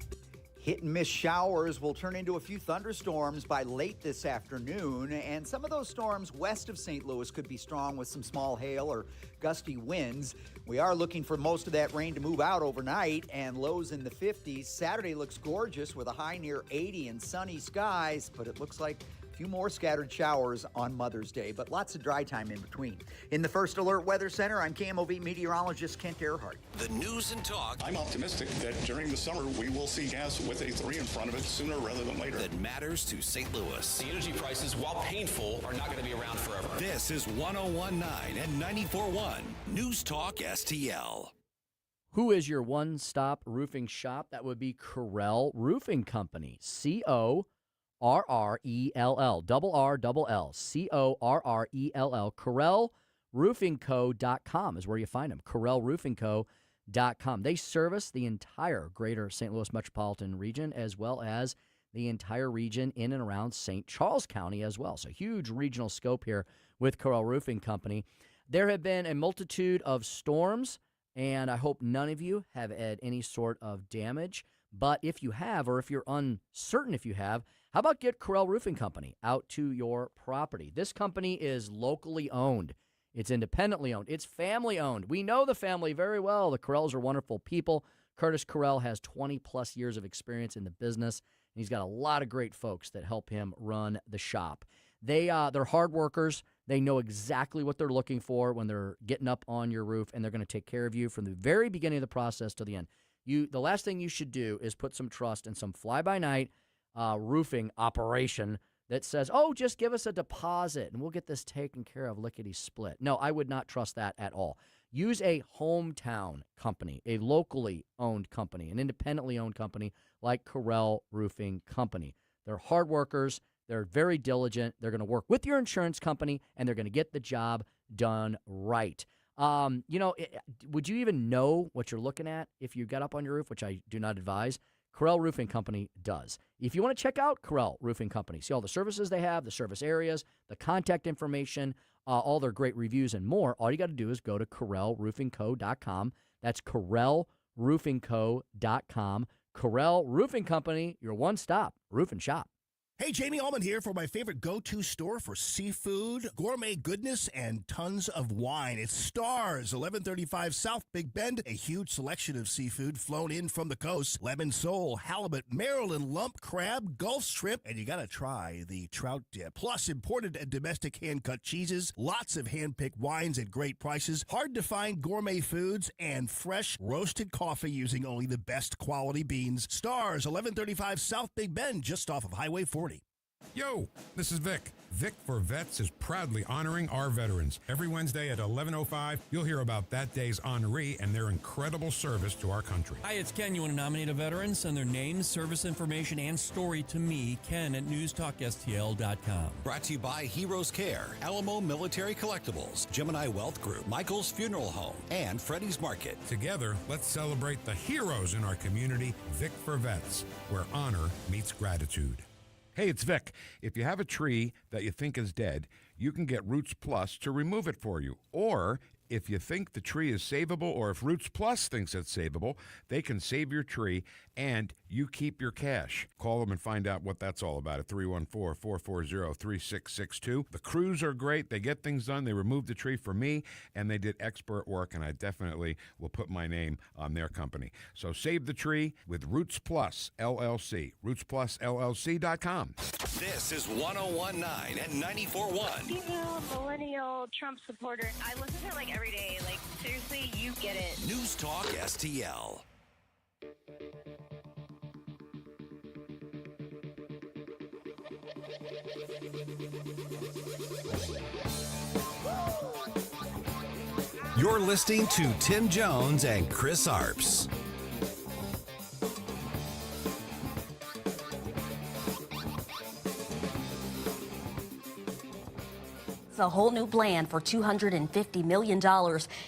Hit and miss showers will turn into a few thunderstorms by late this afternoon, and some of those storms west of St. Louis could be strong with some small hail or gusty winds. We are looking for most of that rain to move out overnight, and lows in the 50s. Saturday looks gorgeous with a high near 80 and sunny skies, but it looks like a few more scattered showers on Mother's Day, but lots of dry time in between. In the First Alert Weather Center, I'm KMOV meteorologist Kent Earhart. The news and talk. I'm optimistic that during the summer we will see gas with a 3 in front of it sooner rather than later. That matters to St. Louis. The energy prices, while painful, are not going to be around forever. This is 101.9 and 94.1 News Talk STL. Who is your one-stop roofing shop? That would be Correll Roofing Company. CORRELL, RRELL, CORRELL. CorrellRoofingCo.com is where you find them. CorrellRoofingCo.com. They service the entire greater St. Louis metropolitan region as well as the entire region in and around St. Charles County as well. So huge regional scope here with Correll Roofing Company. There have been a multitude of storms, and I hope none of you have had any sort of damage. But if you have, or if you're uncertain if you have, how about get Correll Roofing Company out to your property? This company is locally owned. It's independently owned. It's family owned. We know the family very well. The Corrells are wonderful people. Curtis Correll has 20-plus years of experience in the business, and he's got a lot of great folks that help him run the shop. They're hard workers. They know exactly what they're looking for when they're getting up on your roof, and they're going to take care of you from the very beginning of the process to the end. The last thing you should do is put some trust in some fly-by-night roofing operation that says, oh, just give us a deposit and we'll get this taken care of lickety-split. No, I would not trust that at all. Use a hometown company, a locally owned company, an independently owned company like Correll Roofing Company. They're hard workers. They're very diligent. They're going to work with your insurance company, and they're going to get the job done right. Would you even know what you're looking at if you got up on your roof, which I do not advise? Correll Roofing Company does. If you want to check out Correll Roofing Company, see all the services they have, the service areas, the contact information, all their great reviews and more, all you got to do is go to CorrellRoofingCo.com. That's CorrellRoofingCo.com. Correll Roofing Company, your one-stop roofing shop. Hey, Jamie Allman here for my favorite go-to store for seafood, gourmet goodness, and tons of wine. It's Stars, 1135 South Big Bend. A huge selection of seafood flown in from the coast. Lemon sole, halibut, Maryland lump crab, Gulf shrimp, and you gotta try the trout dip. Plus, imported and domestic hand-cut cheeses, lots of hand-picked wines at great prices, hard-to-find gourmet foods, and fresh roasted coffee using only the best quality beans. Stars, 1135 South Big Bend, just off of Highway 40. Yo, this is Vic. Vic for Vets is proudly honoring our veterans. Every Wednesday at 11:05, you'll hear about that day's honoree and their incredible service to our country. Hi, it's Ken. You want to nominate a veteran? Send their name, service information, and story to me, Ken, at newstalkstl.com. Brought to you by Heroes Care, Alamo Military Collectibles, Gemini Wealth Group, Michael's Funeral Home, and Freddie's Market. Together, let's celebrate the heroes in our community, Vic for Vets, where honor meets gratitude. Hey, it's Vic. If you have a tree that you think is dead, you can get Roots Plus to remove it for you. Or if you think the tree is savable, or if Roots Plus thinks it's savable, they can save your tree, and you keep your cash. Call them and find out what that's all about at 314-440-3662. The crews are great. They get things done. They removed the tree for me, and they did expert work, and I definitely will put my name on their company. So save the tree with Roots Plus LLC. RootsPlusLLC.com. This is 101.9 and 94.1. Female millennial Trump supporter. I listen to it like every day. Like, seriously, you get it. News Talk STL. You're listening to Tim Jones and Chris Arps. A whole new plan for $250 million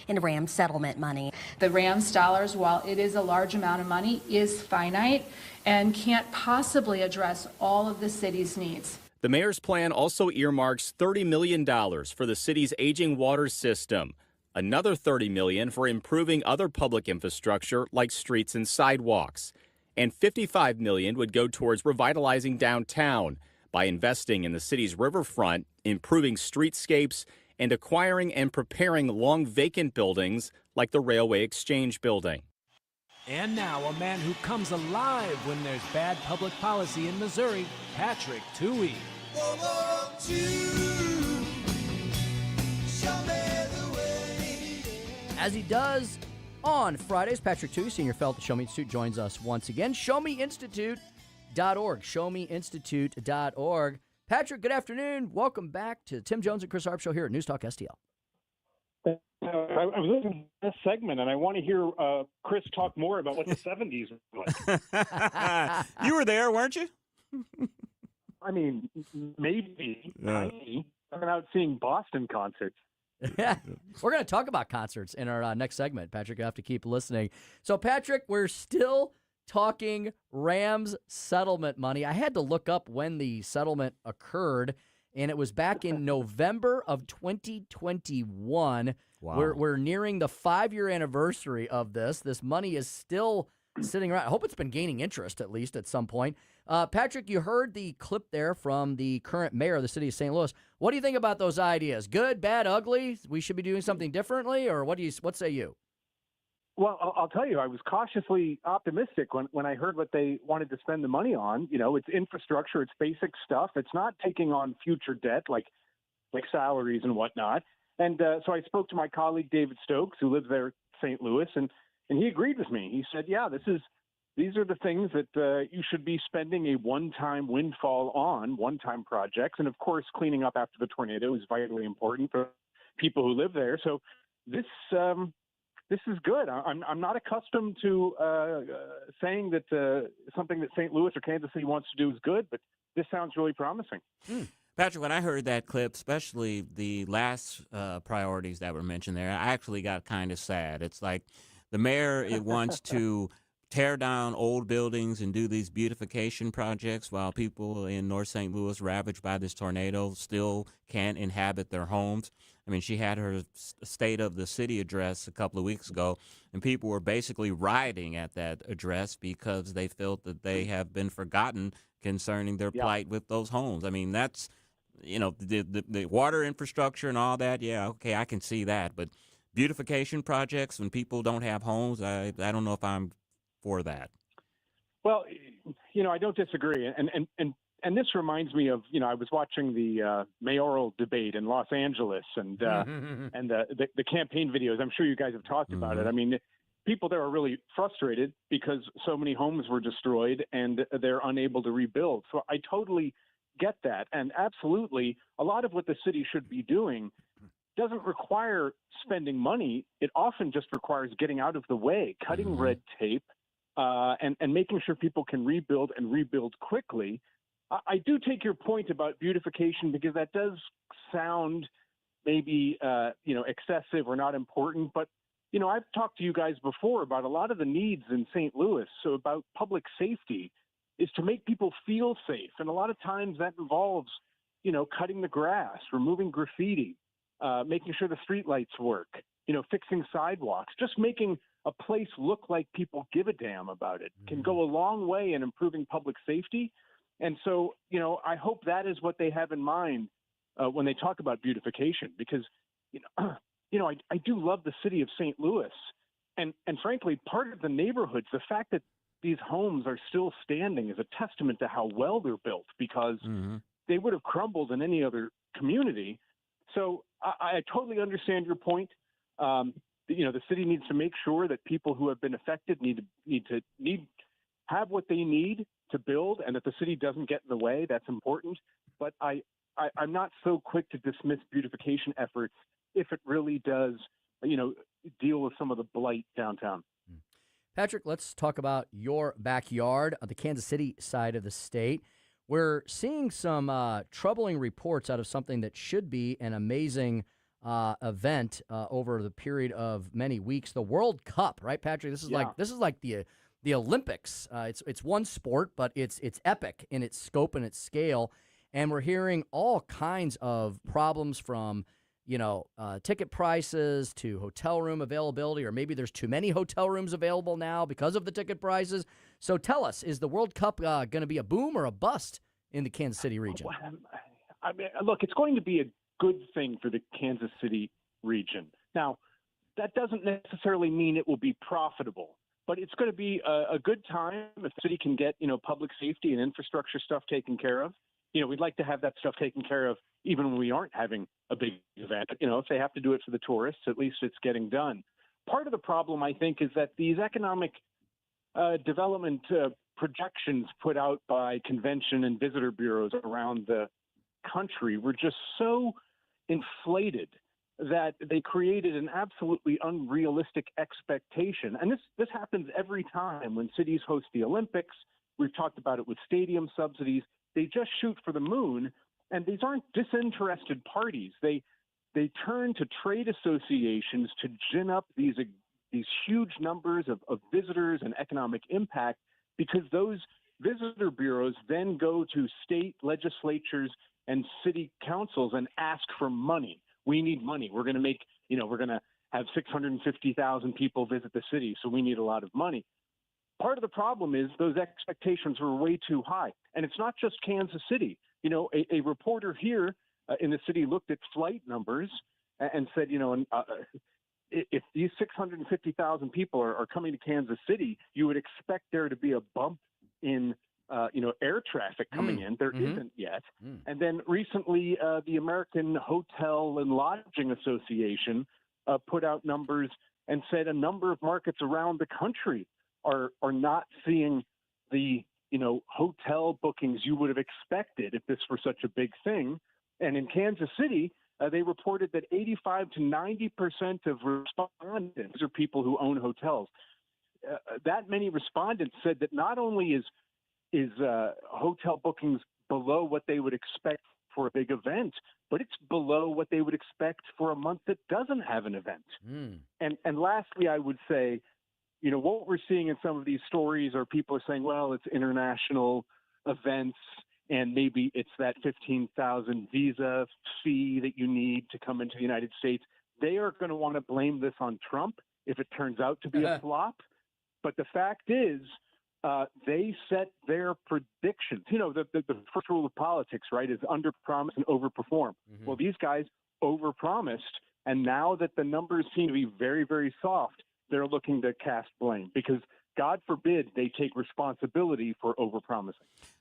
in Rams settlement money. The Rams dollars, while it is a large amount of money, is finite and can't possibly address all of the city's needs. The mayor's plan also earmarks $30 million for the city's aging water system, another $30 million for improving other public infrastructure like streets and sidewalks, and $55 million would go towards revitalizing downtown by investing in the city's riverfront, improving streetscapes, and acquiring and preparing long vacant buildings like the Railway Exchange Building. And now a man who comes alive when there's bad public policy in Missouri, Patrick Tuohey. As he does on Fridays, Patrick Tuohey, Senior Fellow at the Show Me Institute, joins us once again. ShowMeInstitute.org. ShowMeInstitute.org. Patrick, good afternoon. Welcome back to Tim Jones and Chris Arps Show here at News Talk STL. I was listening to this segment, and I want to hear Chris talk more about what the 70s were like. You were there, weren't you? I mean, maybe. I've been out seeing Boston concerts. Yeah, we're going to talk about concerts in our next segment. Patrick, you have to keep listening. So, Patrick, we're still talking Rams settlement money. I had to look up when the settlement occurred, and it was back in November of 2021. Wow. We're nearing the 5-year anniversary of this. This money is still sitting around. I hope it's been gaining interest at least at some point. Patrick, you heard the clip there from the current mayor of the city of St. Louis. What do you think about those ideas? Good, bad, ugly? We should be doing something differently, or what say you? Well, I'll tell you, I was cautiously optimistic when I heard what they wanted to spend the money on. You know, it's infrastructure, it's basic stuff. It's not taking on future debt like salaries and whatnot. And so I spoke to my colleague David Stokes, who lives there in St. Louis, and he agreed with me. He said, yeah, these are the things that you should be spending a one-time windfall on, one-time projects. And, of course, cleaning up after the tornado is vitally important for people who live there. So this is good. I'm not accustomed to saying that something that St. Louis or Kansas City wants to do is good, but this sounds really promising. Patrick, when I heard that clip, especially the last priorities that were mentioned there, I actually got kind of sad. It's like the mayor wants to tear down old buildings and do these beautification projects while people in North St. Louis ravaged by this tornado still can't inhabit their homes. I mean, she had her State of the City address a couple of weeks ago, and people were basically rioting at that address because they felt that they have been forgotten concerning their plight with those homes. I mean, that's, you know, the water infrastructure and all that. Yeah, okay, I can see that. But beautification projects when people don't have homes, I don't know if I'm for that. Well, you know, I don't disagree. And this reminds me of, you know, I was watching the mayoral debate in Los Angeles and the campaign videos. I'm sure you guys have talked about it. I mean, people there are really frustrated because so many homes were destroyed and they're unable to rebuild. So I totally get that. And absolutely, a lot of what the city should be doing doesn't require spending money. It often just requires getting out of the way, cutting red tape, and making sure people can rebuild and rebuild quickly. I do take your point about beautification because that does sound maybe, excessive or not important. But, you know, I've talked to you guys before about a lot of the needs in St. Louis. So about public safety is to make people feel safe. And a lot of times that involves, you know, cutting the grass, removing graffiti, making sure the streetlights work, you know, fixing sidewalks, just making a place look like people give a damn about it can go a long way in improving public safety. And so, I hope that is what they have in mind when they talk about beautification, because, I do love the city of St. Louis. And frankly, part of the neighborhoods, the fact that these homes are still standing is a testament to how well they're built, because they would have crumbled in any other community. So I totally understand your point. The city needs to make sure that people who have been affected have what they need to build, and that the city doesn't get in the way. That's important. But I'm not so quick to dismiss beautification efforts if it really does, deal with some of the blight downtown. Patrick, let's talk about your backyard on the Kansas City side of the state. We're seeing some troubling reports out of something that should be an amazing event over the period of many weeks. The World Cup, right, Patrick? This is like the Olympics. It's one sport, but it's epic in its scope and its scale. And we're hearing all kinds of problems from ticket prices to hotel room availability, or maybe there's too many hotel rooms available now because of the ticket prices. So tell us, is the World Cup going to be a boom or a bust in the Kansas City region? I mean, look, it's going to be a good thing for the Kansas City region. Now, that doesn't necessarily mean it will be profitable, but it's going to be a good time if the city can get, public safety and infrastructure stuff taken care of. We'd like to have that stuff taken care of even when we aren't having a big event. If they have to do it for the tourists, at least it's getting done. Part of the problem, I think, is that these economic development projections put out by convention and visitor bureaus around the country were just so inflated that they created an absolutely unrealistic expectation. And this happens every time when cities host the Olympics. We've talked about it with stadium subsidies. They just shoot for the moon, and these aren't disinterested parties. They turn to trade associations to gin up these huge numbers of visitors and economic impact, because those visitor bureaus then go to state legislatures and city councils and ask for money. We need money. We're going to have 650,000 people visit the city, so we need a lot of money. Part of the problem is those expectations were way too high. And it's not just Kansas City. A reporter here in the city looked at flight numbers and said, if these 650,000 people are coming to Kansas City, you would expect there to be a bump in air traffic coming in. There isn't yet. And then recently, the American Hotel and Lodging Association put out numbers and said a number of markets around the country are not seeing the hotel bookings you would have expected if this were such a big thing. And in Kansas City, they reported that 85 to 90% of respondents are people who own hotels. That many respondents said that not only is hotel bookings below what they would expect for a big event, but it's below what they would expect for a month that doesn't have an event. And lastly, I would say, what we're seeing in some of these stories are people are saying, well, it's international events, and maybe it's that 15,000 visa fee that you need to come into the United States. They are going to want to blame this on Trump if it turns out to be a flop. But the fact is, they set their predictions. The first rule of politics, right, is underpromise and overperform. Well, these guys overpromised, and now that the numbers seem to be very, very soft, they're looking to cast blame, because God forbid they take responsibility for overpromising.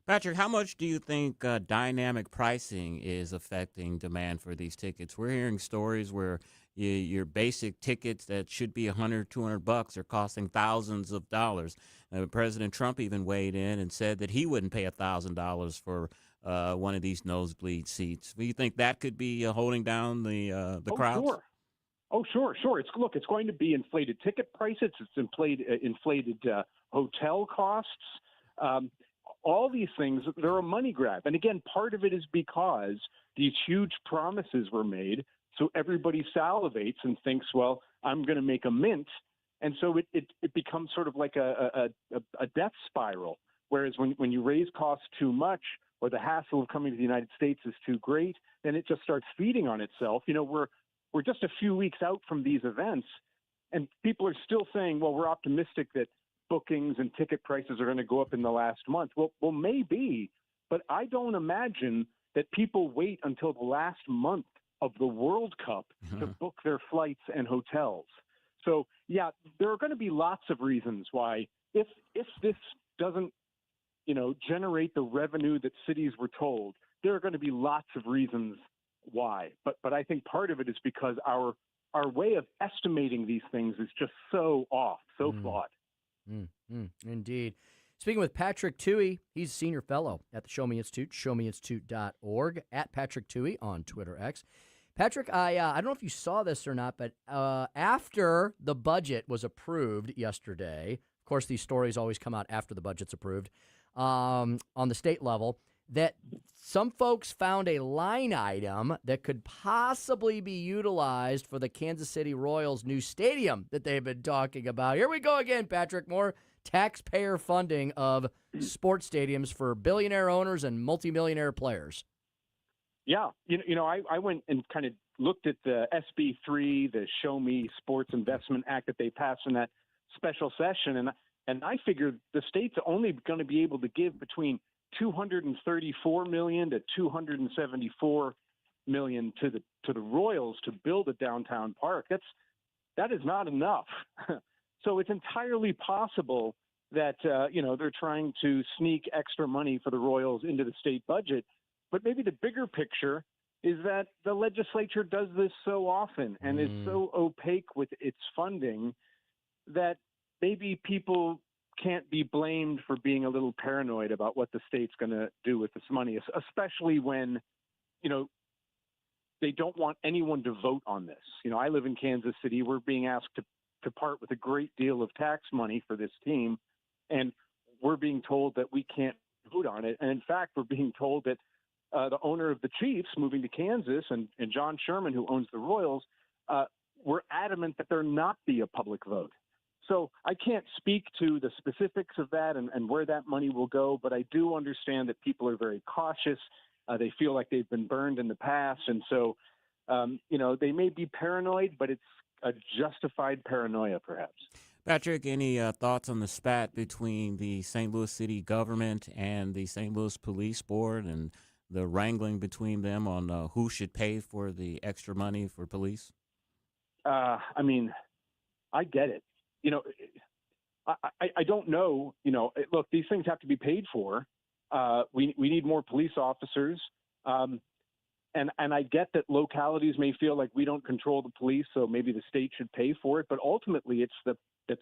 Patrick, how much do you think dynamic pricing is affecting demand for these tickets? We're hearing stories where your basic tickets that should be $100, $200 are costing thousands of dollars. President Trump even weighed in and said that he wouldn't pay $1,000 for one of these nosebleed seats. Do you think that could be holding down the crowds? Sure. Oh, sure. It's going to be inflated ticket prices. It's inflated hotel costs. All these things, they're a money grab. And again, part of it is because these huge promises were made, so everybody salivates and thinks, well, I'm going to make a mint. And so it becomes sort of like a death spiral. Whereas when you raise costs too much, or the hassle of coming to the United States is too great, then it just starts feeding on itself. We're just a few weeks out from these events, and people are still saying, well, we're optimistic that bookings and ticket prices are going to go up in the last month. Well, maybe, but I don't imagine that people wait until the last month of the World Cup to book their flights and hotels. So, yeah, there are going to be lots of reasons why, if this doesn't, generate the revenue that cities were told, there are going to be lots of reasons why. But I think part of it is because our way of estimating these things is just so off, so flawed. Indeed. Speaking with Patrick Tuohey, he's a senior fellow at the Show Me Institute, showmeinstitute.org, at Patrick Tuohey on Twitter X. Patrick, I don't know if you saw this or not, but after the budget was approved yesterday, of course, these stories always come out after the budget's approved, on the state level, that some folks found a line item that could possibly be utilized for the Kansas City Royals' new stadium that they've been talking about. Here we go again, Patrick. More taxpayer funding of sports stadiums for billionaire owners and multimillionaire players. Yeah. I went and kind of looked at the SB3, the Show Me Sports Investment Act that they passed in that special session, and I figured the state's only going to be able to give between $234 million to $274 million to the Royals to build a downtown park. That is not enough. So it's entirely possible that they're trying to sneak extra money for the Royals into the state budget. But maybe the bigger picture is that the legislature does this so often and is so opaque with its funding that maybe people can't be blamed for being a little paranoid about what the state's going to do with this money, especially when, they don't want anyone to vote on this. I live in Kansas City. We're being asked to part with a great deal of tax money for this team, and we're being told that we can't vote on it. And in fact, we're being told that the owner of the Chiefs moving to Kansas and John Sherman, who owns the Royals, were adamant that there not be a public vote. So I can't speak to the specifics of that and where that money will go, but I do understand that people are very cautious. They feel like they've been burned in the past. And so, they may be paranoid, but it's a justified paranoia, perhaps. Patrick, any thoughts on the spat between the St. Louis City government and the St. Louis Police Board and the wrangling between them on who should pay for the extra money for police? I get it. I don't know. Look, these things have to be paid for. We need more police officers. And I get that localities may feel like we don't control the police, so maybe the state should pay for it. But ultimately, it's the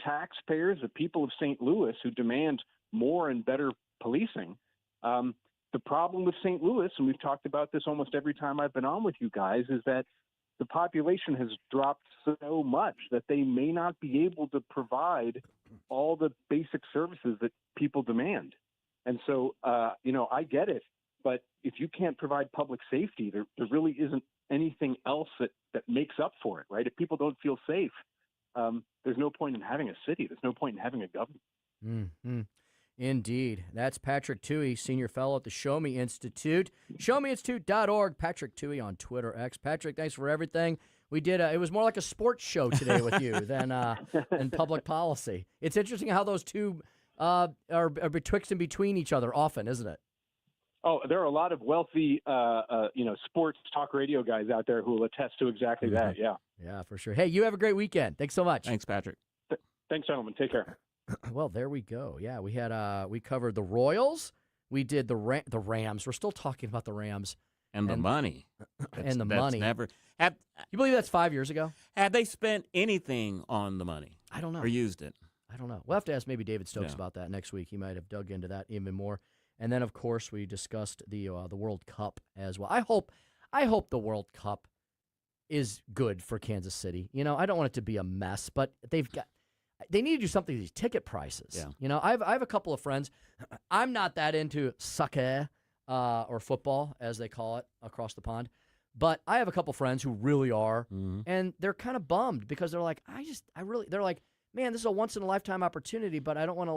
taxpayers, the people of St. Louis, who demand more and better policing. The problem with St. Louis, and we've talked about this almost every time I've been on with you guys, is that the population has dropped so much that they may not be able to provide all the basic services that people demand. And so, I get it. But if you can't provide public safety, there really isn't anything else that makes up for it, right? If people don't feel safe, there's no point in having a city. There's no point in having a government. Mm-hmm. Indeed. That's Patrick Tuohey, senior fellow at the Show Me Institute. ShowMeInstitute.org. Patrick Tuohey on Twitter X. Patrick, thanks for everything. We did. It was more like a sports show today with you than public policy. It's interesting how those two are betwixt and between each other often, isn't it? Oh, there are a lot of wealthy, sports talk radio guys out there who will attest to exactly that. Yeah. Yeah, for sure. Hey, you have a great weekend. Thanks so much. Thanks, Patrick. Thanks, gentlemen. Take care. Well, there we go. Yeah, we had we covered the Royals. We did the Rams. We're still talking about the Rams and the money. And the money. You believe that's 5 years ago? Had they spent anything on the money? I don't know. Or used it? I don't know. We'll have to ask maybe David Stokes about that next week. He might have dug into that even more. And then, of course, we discussed the World Cup as well. I hope the World Cup is good for Kansas City. I don't want it to be a mess, but they need to do something with these ticket prices. Yeah. I have a couple of friends. I'm not that into soccer or football, as they call it across the pond. But I have a couple friends who really are, and they're kind of bummed because they're like, they're like, man, this is a once in a lifetime opportunity, but I don't want to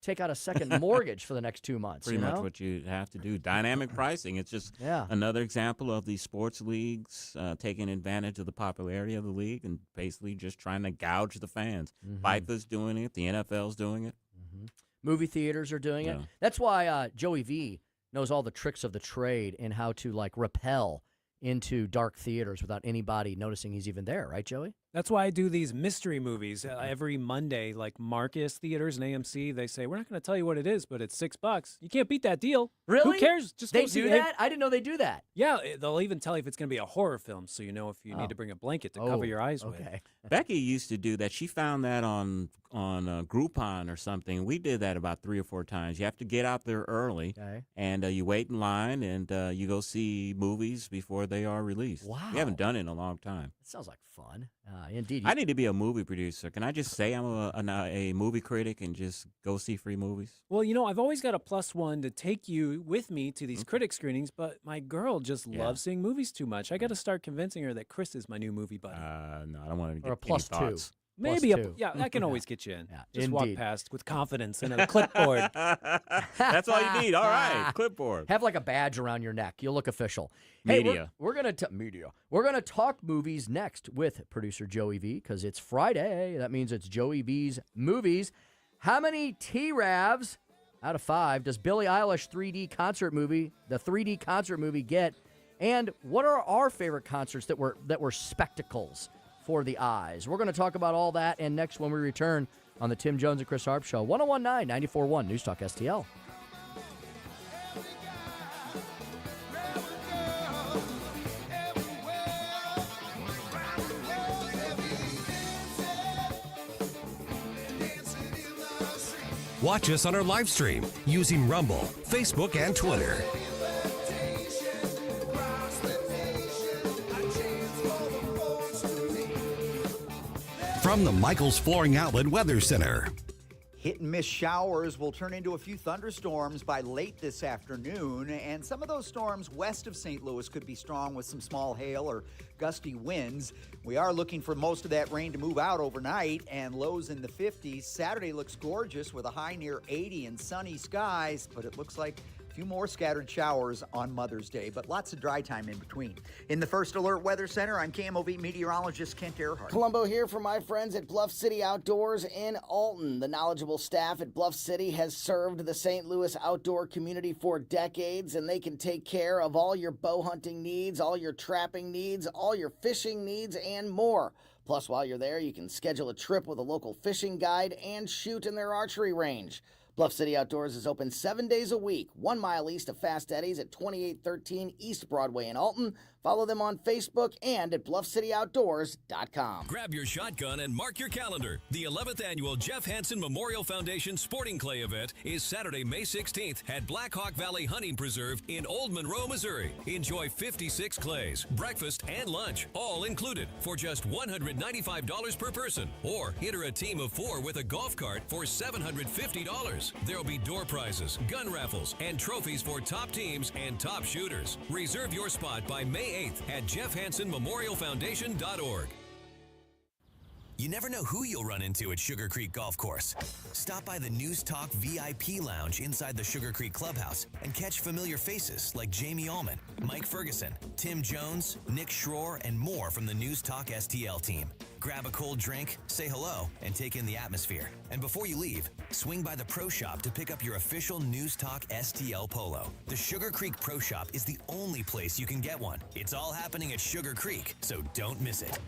take out a second mortgage for the next 2 months. Pretty much what you have to do. Dynamic pricing. It's just another example of these sports leagues taking advantage of the popularity of the league and basically just trying to gouge the fans. FIFA's doing it. The NFL's doing it. Movie theaters are doing it. That's why Joey V knows all the tricks of the trade and how to like rappel into dark theaters without anybody noticing he's even there, right, Joey? That's why I do these mystery movies every Monday, like Marcus Theaters and AMC. They say, we're not going to tell you what it is, but it's $6. You can't beat that deal. Really? Who cares? Just they go see do that? I didn't know they do that. Yeah, they'll even tell you if it's going to be a horror film, so you know if you need to bring a blanket to cover your eyes with. Becky used to do that. She found that on Groupon or something. We did that about 3 or 4 times. You have to get out there early, and you wait in line, and you go see movies before they are released. Wow. We haven't done it in a long time. That sounds like fun. Indeed. I need to be a movie producer. Can I just say I'm a movie critic and just go see free movies? Well, you know, I've always got a +1 to take you with me to these critic screenings, but my girl just loves seeing movies too much. I got to start convincing her that Chris is my new movie buddy. No, I don't want to get Or a +2. thoughts. Maybe +2. I can always get you in. Just indeed. walk past with confidence and a clipboard. That's all you need. All right, clipboard. Have like a badge around your neck. You'll look official. Media. Hey, we're gonna We're gonna talk movies next with producer Joey V because it's Friday. That means it's Joey V's movies. How many T-Ravs out of 5 does Billie Eilish the 3D concert movie get? And what are our favorite concerts that were spectacles for the eyes? We're going to talk about all that and next when we return on the Tim Jones and Chris Arps Show. 101.9, 94.1 News Talk STL. Watch us on our live stream using Rumble, Facebook, and Twitter. From the Michaels Flooring Outlet Weather Center. Hit and miss showers will turn into a few thunderstorms by late this afternoon, and some of those storms west of St. Louis could be strong with some small hail or gusty winds. We are looking for most of that rain to move out overnight, and lows in the 50s. Saturday looks gorgeous with a high near 80 and sunny skies, but it looks like a few more scattered showers on Mother's Day, but lots of dry time in between. In the First Alert Weather Center, I'm KMOV meteorologist Kent Earhart. Columbo here for my friends at Bluff City Outdoors in Alton. The knowledgeable staff at Bluff City has served the St. Louis outdoor community for decades, and they can take care of all your bow hunting needs, all your trapping needs, all your fishing needs, and more. Plus, while you're there, you can schedule a trip with a local fishing guide and shoot in their archery range. Bluff City Outdoors is open 7 days a week, 1 mile east of Fast Eddie's at 2813 East Broadway in Alton. Follow them on Facebook and at bluffcityoutdoors.com. Grab your shotgun and mark your calendar. The 11th annual Jeff Hansen Memorial Foundation Sporting Clay event is Saturday, May 16th at Black Hawk Valley Hunting Preserve in Old Monroe, Missouri. Enjoy 56 clays, breakfast, and lunch, all included for just $195 per person. Or enter a team of 4 with a golf cart for $750. There'll be door prizes, gun raffles, and trophies for top teams and top shooters. Reserve your spot by May 8th at jeffhansenmemorialfoundation.org. You never know who you'll run into at Sugar Creek Golf Course. Stop by the News Talk VIP Lounge inside the Sugar Creek Clubhouse and catch familiar faces like Jamie Allman, Mike Ferguson, Tim Jones, Nick Schroer, and more from the News Talk STL team. Grab a cold drink, say hello, and take in the atmosphere. And before you leave, swing by the Pro Shop to pick up your official News Talk STL polo. The Sugar Creek Pro Shop is the only place you can get one. It's all happening at Sugar Creek, so don't miss it.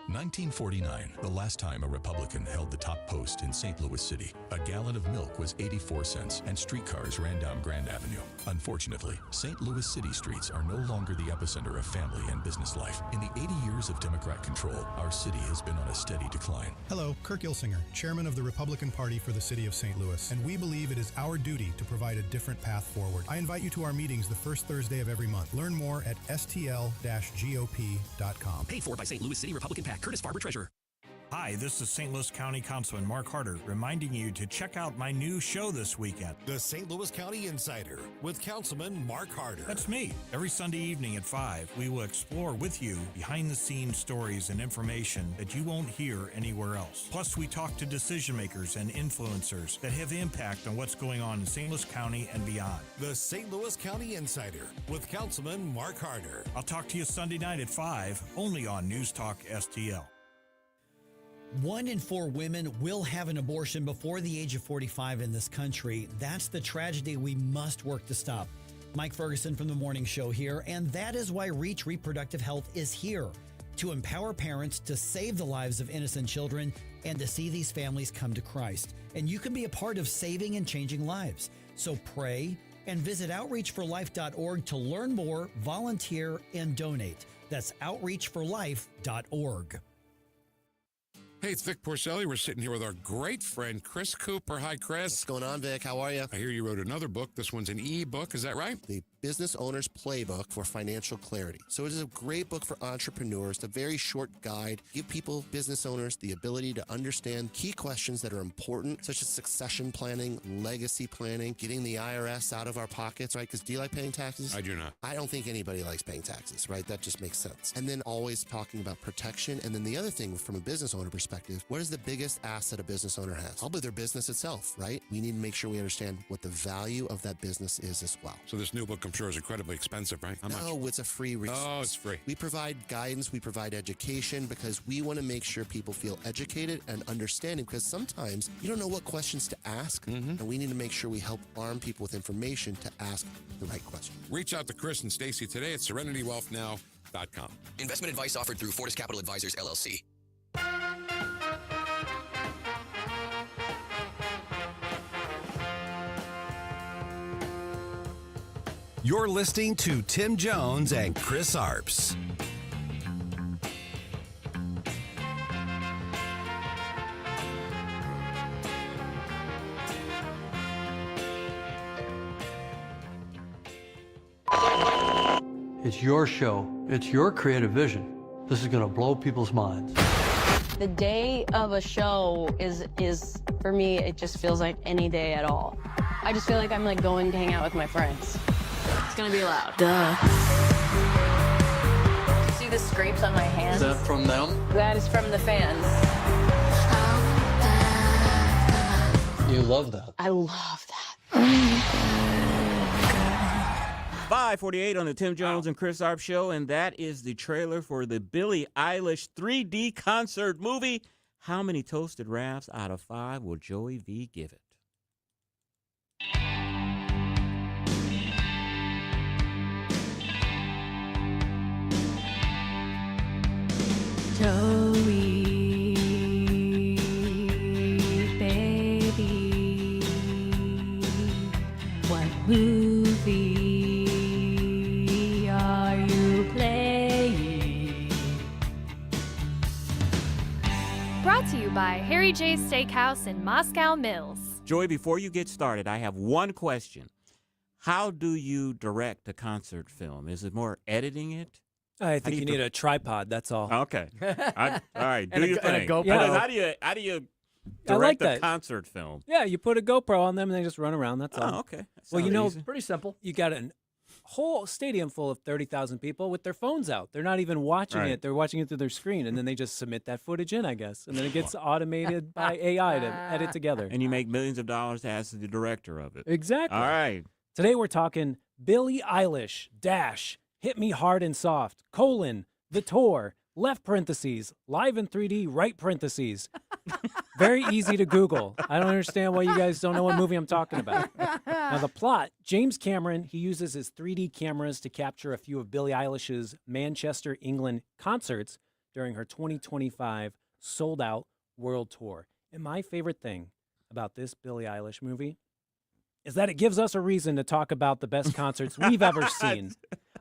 1949, the last time a Republican held the top post in St. Louis City. A gallon of milk was 84 cents and streetcars ran down Grand Avenue. Unfortunately, St. Louis City streets are no longer the epicenter of family and business life. In the 80 years of Democrat control, our city has been on a steady decline. Hello, Kirk Ilsinger, chairman of the Republican Party for the city of St. Louis, and we believe it is our duty to provide a different path forward. I invite you to our meetings the first Thursday of every month. Learn more at stl-gop.com. Paid for by St. Louis City Republican PAC. Curtis Farber, Treasurer. Hi, this is St. Louis County Councilman Mark Harder reminding you to check out my new show this weekend. The St. Louis County Insider with Councilman Mark Harder. That's me. Every Sunday evening at 5, we will explore with you behind-the-scenes stories and information that you won't hear anywhere else. Plus, we talk to decision makers and influencers that have impact on what's going on in St. Louis County and beyond. The St. Louis County Insider with Councilman Mark Harder. I'll talk to you Sunday night at 5, only on News Talk STL. 1 in 4 women will have an abortion before the age of 45 in this country. That's the tragedy we must work to stop. Mike Ferguson from The Morning Show here, and that is why Reach Reproductive Health is here, to empower parents to save the lives of innocent children and to see these families come to Christ. And you can be a part of saving and changing lives. So pray and visit outreachforlife.org to learn more, volunteer, and donate. That's outreachforlife.org. Hey, it's Vic Porcelli. We're sitting here with our great friend, Chris Cooper. Hi, Chris. What's going on, Vic? How are you? I hear you wrote another book. This one's an e-book. Is that right? The Business Owner's Playbook for Financial Clarity. So it is a great book for entrepreneurs. It's a very short guide. Give people, business owners, the ability to understand key questions that are important, such as succession planning, legacy planning, getting the IRS out of our pockets, right? Because do you like paying taxes? I do not. I don't think anybody likes paying taxes, right? That just makes sense. And then always talking about protection. And then the other thing from a business owner perspective, what is the biggest asset a business owner has? Probably their business itself, right? We need to make sure we understand what the value of that business is as well. So this new book, I'm sure, is incredibly expensive, right? How much? No, it's a free resource. Oh, it's free. We provide guidance, we provide education because we want to make sure people feel educated and understanding because sometimes you don't know what questions to ask, and we need to make sure we help arm people with information to ask the right question. Reach out to Chris and Stacy today at serenitywealthnow.com. Investment advice offered through Fortis Capital Advisors, LLC. You're listening to Tim Jones and Chris Arps. It's your show. It's your creative vision. This is going to blow people's minds. The day of a show is for me, it just feels like any day at all. I just feel like I'm like going to hang out with my friends. It's gonna be loud. Duh. You see the scrapes on my hands? Is that from them? That is from the fans. You love that. I love that. 5:48 on the Tim Jones and Chris Arps show, and that is the trailer for the Billie Eilish 3D concert movie. How many toasted rafts out of 5 will Joey V give it? Joey, baby, what movie are you playing? Brought to you by Harry J's Steakhouse in Moscow Mills. Joey, before you get started, I have one question. How do you direct a concert film? Is it more editing it? I think you need a tripod. That's all. Okay. All right. Do your thing. And a GoPro. Yeah. How do you direct a concert film? Yeah, you put a GoPro on them and they just run around. That's all. Oh, okay. Well, you know, easy. Pretty simple. You got a whole stadium full of 30,000 people with their phones out. They're not even watching Right. it. They're watching it through their screen, and then they just submit that footage in, I guess. And then it gets automated by AI to edit together. And you make millions of dollars as the director of it. Exactly. All right. Today we're talking Billie Eilish, Hit Me Hard and Soft, The Tour, left parentheses, live in 3D, right parentheses. Very easy to Google. I don't understand why you guys don't know what movie I'm talking about. Now, the plot, James Cameron, he uses his 3D cameras to capture a few of Billie Eilish's Manchester, England concerts during her 2025 sold-out world tour. And my favorite thing about this Billie Eilish movie is that it gives us a reason to talk about the best concerts we've ever seen.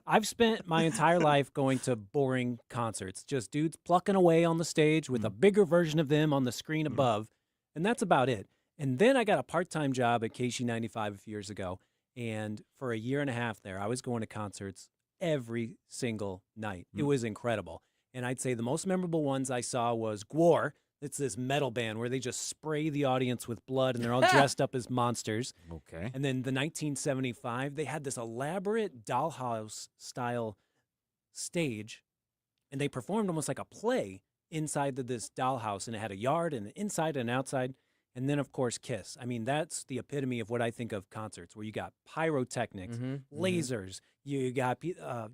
I've spent my entire life going to boring concerts, just dudes plucking away on the stage with a bigger version of them on the screen above, and that's about it. And then I got a part-time job at KC95 a few years ago, and for a year and a half there, I was going to concerts every single night. It was incredible. And I'd say the most memorable ones I saw was Gwar, It's this metal band where they just spray the audience with blood and they're all dressed up as monsters. Okay. And then the 1975, they had this elaborate dollhouse-style stage, and they performed almost like a play inside of this dollhouse, and it had a yard and an inside and outside. And then, of course, Kiss. I mean, that's the epitome of what I think of concerts, where you got pyrotechnics, lasers, you got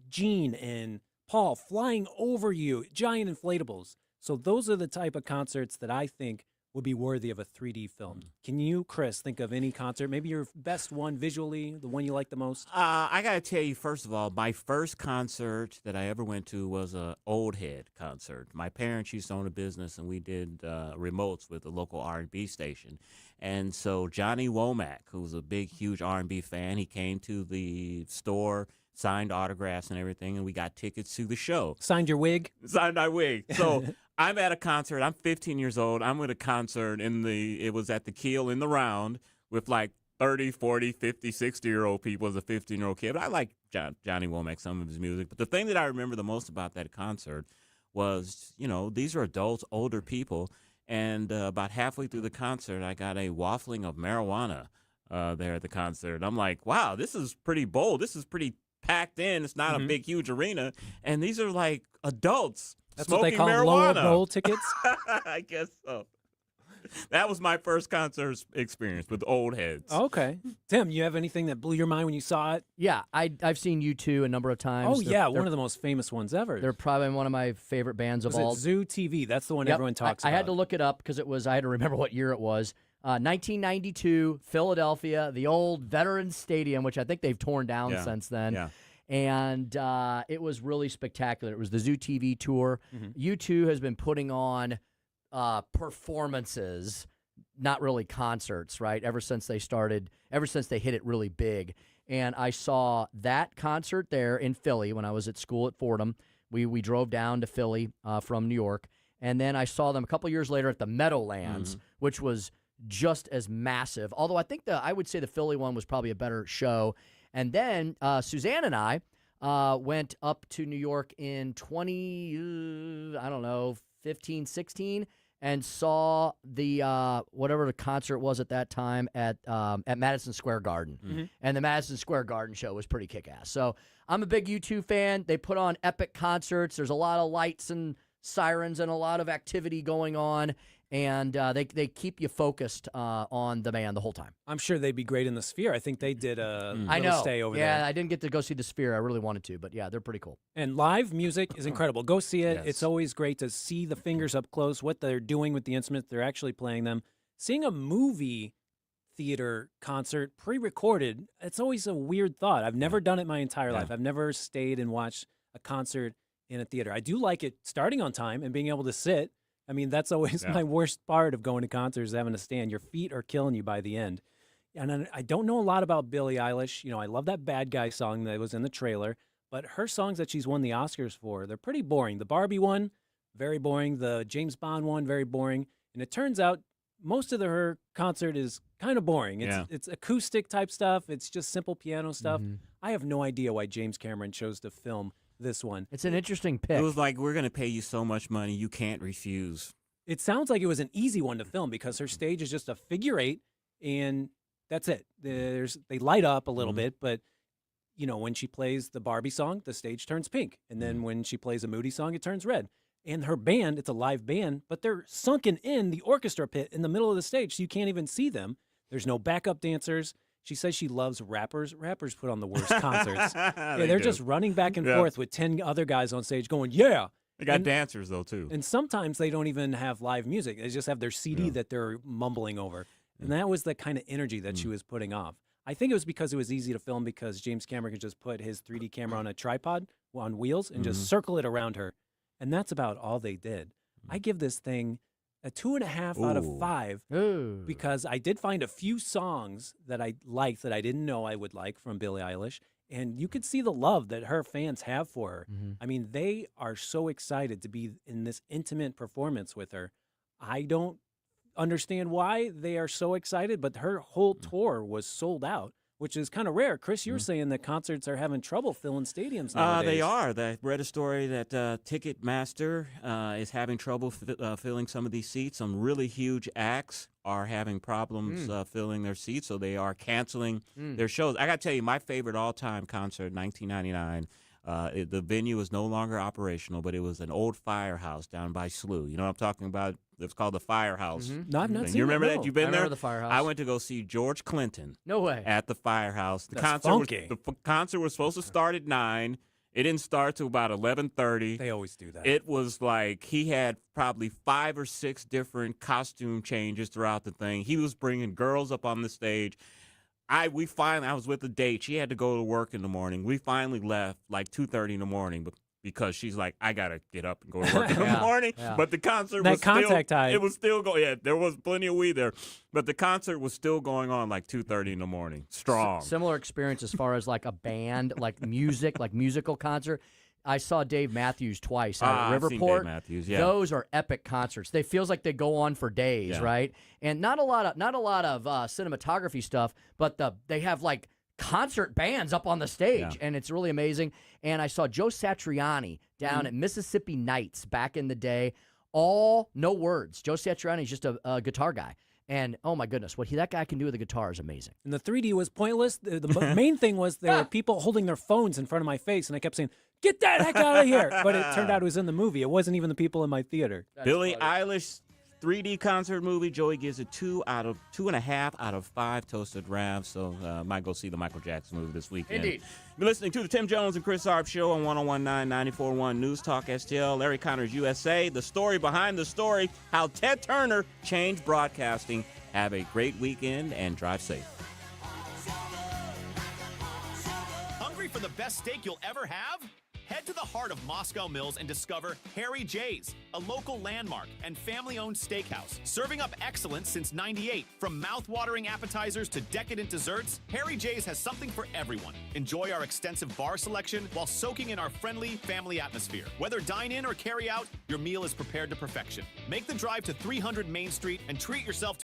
Gene and Paul flying over you, giant inflatables. So those are the type of concerts that I think would be worthy of a 3D film. Can you, Chris, think of any concert, maybe your best one visually, the one you like the most? I got to tell you, first of all, my first concert that I ever went to was a Old Head concert. My parents used to own a business, and we did remotes with a local R&B station. And so Johnny Womack, who was a big, huge R&B fan, he came to the store, signed autographs and everything, and we got tickets to the show. Signed your wig? Signed my wig. So I'm at a concert. I'm 15 years old. I'm at a concert it was at the Keel in the Round with like 30, 40, 50, 60-year-old people as a 15-year-old kid. But I like Johnny Womack, some of his music. But the thing that I remember the most about that concert was, these are adults, older people. And about halfway through the concert, I got a waffling of marijuana there at the concert. I'm like, wow, this is pretty bold. This is pretty packed in. It's not a big, huge arena. And these are like adults. That's what they smoking call marijuana. lower bowl tickets? I guess so. That was my first concert experience with old heads. Okay. Tim, you have anything that blew your mind when you saw it? Yeah, I've seen U2 a number of times. Oh, yeah, one of the most famous ones ever. They're probably one of my favorite bands of all. Zoo TV? That's the one everyone talks about. I had to look it up because I had to remember what year it was. 1992, Philadelphia, the old Veterans Stadium, which I think they've torn down since then. Yeah. And it was really spectacular. It was the Zoo TV tour. U2 has been putting on performances, not really concerts, right? Ever since they hit it really big. And I saw that concert there in Philly when I was at school at Fordham. We drove down to Philly from New York. And then I saw them a couple years later at the Meadowlands, which was just as massive. Although I would say the Philly one was probably a better show. And then Suzanne and I went up to New York in 15, 16, and saw the whatever the concert was at that time at Madison Square Garden. And the Madison Square Garden show was pretty kick-ass. So I'm a big U2 fan. They put on epic concerts. There's a lot of lights and sirens and a lot of activity going on. And they keep you focused on the band the whole time. I'm sure they'd be great in the Sphere. I think they did a I know. stay over there. there. Yeah, I didn't get to go see the Sphere. I really wanted to, but yeah, they're pretty cool. And live music is incredible. Go see it. Yes. It's always great to see the fingers up close, what they're doing with the instruments. They're actually playing them. Seeing a movie theater concert pre-recorded, it's always a weird thought. I've never done it my entire life. I've never stayed and watched a concert in a theater. I do like it starting on time and being able to sit. I mean, that's always my worst part of going to concerts, having to stand. Your feet are killing you by the end. And I don't know a lot about Billie Eilish. I love that Bad Guy song that was in the trailer, but her songs that she's won the Oscars for, they're pretty boring. The Barbie one, very boring. The James Bond one, very boring. And it turns out most of her concert is kind of boring. It's acoustic type stuff. It's just simple piano stuff. I have no idea why James Cameron chose to film this one. It's an interesting pick. It was like, we're going to pay you so much money, you can't refuse. It sounds like it was an easy one to film because her stage is just a figure eight, and that's it. They light up a little bit, but when she plays the Barbie song, the stage turns pink. And then when she plays a Moody song, it turns red. And her band, it's a live band, but they're sunken in the orchestra pit in the middle of the stage, so you can't even see them. There's no backup dancers. She says she loves rappers. Rappers put on the worst concerts. They're just running back and forth with 10 other guys on stage going, yeah. They got dancers, though, too. And sometimes they don't even have live music. They just have their CD that they're mumbling over. And that was the kind of energy that she was putting off. I think it was because it was easy to film because James Cameron could just put his 3D camera on a tripod on wheels and just circle it around her. And that's about all they did. I give this thing a 2.5 out of 5 because I did find a few songs that I liked that I didn't know I would like from Billie Eilish. And you could see the love that her fans have for her. I mean, they are so excited to be in this intimate performance with her. I don't understand why they are so excited, but her whole tour was sold out. which is kind of rare. Chris, you're saying that concerts are having trouble filling stadiums nowadays. They are. I read a story that Ticketmaster is having trouble filling some of these seats. Some really huge acts are having problems filling their seats, so they are canceling their shows. I got to tell you, my favorite all-time concert, 1999, the venue is no longer operational, but it was an old firehouse down by SLU. You know what I'm talking about? It's called the Firehouse. No, I've not seen it. You remember no. that? You've been I there? remember the Firehouse. I went to go see George Clinton. No way. At the Firehouse. The That's funky. The concert was supposed to start at 9. It didn't start till about 11:30. They always do that. It was like he had probably 5 or 6 different costume changes throughout the thing. He was bringing girls up on the stage. I was with a date. She had to go to work in the morning. We finally left like 2:30 in the morning, because she's like, I gotta get up and go to work in the morning. Yeah. But the concert That was contact still, time. it was still going. Yeah, there was plenty of weed there, but the concert was still going on like 2:30 in the morning. Strong. Similar experience as far as like a band, like music, like musical concert. I saw Dave Matthews twice at I've seen Riverport. Dave Matthews, yeah. Those are epic concerts. They feels like they go on for days, Yeah. right? And not a lot of cinematography stuff, but they have like concert bands up on the stage, and it's really amazing. And I saw Joe Satriani down at Mississippi Nights back in the day. All no words. Joe Satriani is just a guitar guy. And, oh, my goodness, what that guy can do with a guitar is amazing. And the 3D was pointless. The main thing was there were people holding their phones in front of my face, and I kept saying, get that heck out of here. But it turned out it was in the movie. It wasn't even the people in my theater. Billie Eilish 3D concert movie. Joey gives it 2.5 out of 5 toasted rafts. So might go see the Michael Jackson movie this weekend. Indeed. You're listening to the Tim Jones and Chris Arps Show on 101.9 94.1 News Talk STL. Larry Connors USA. The story behind the story. How Ted Turner changed broadcasting. Have a great weekend and drive safe. Hungry for the best steak you'll ever have? Head to the heart of Moscow Mills and discover Harry J's, a local landmark and family-owned steakhouse, serving up excellence since '98. From mouth-watering appetizers to decadent desserts, Harry J's has something for everyone. Enjoy our extensive bar selection while soaking in our friendly family atmosphere. Whether dine-in or carry out, your meal is prepared to perfection. Make the drive to 300 Main Street and treat yourself to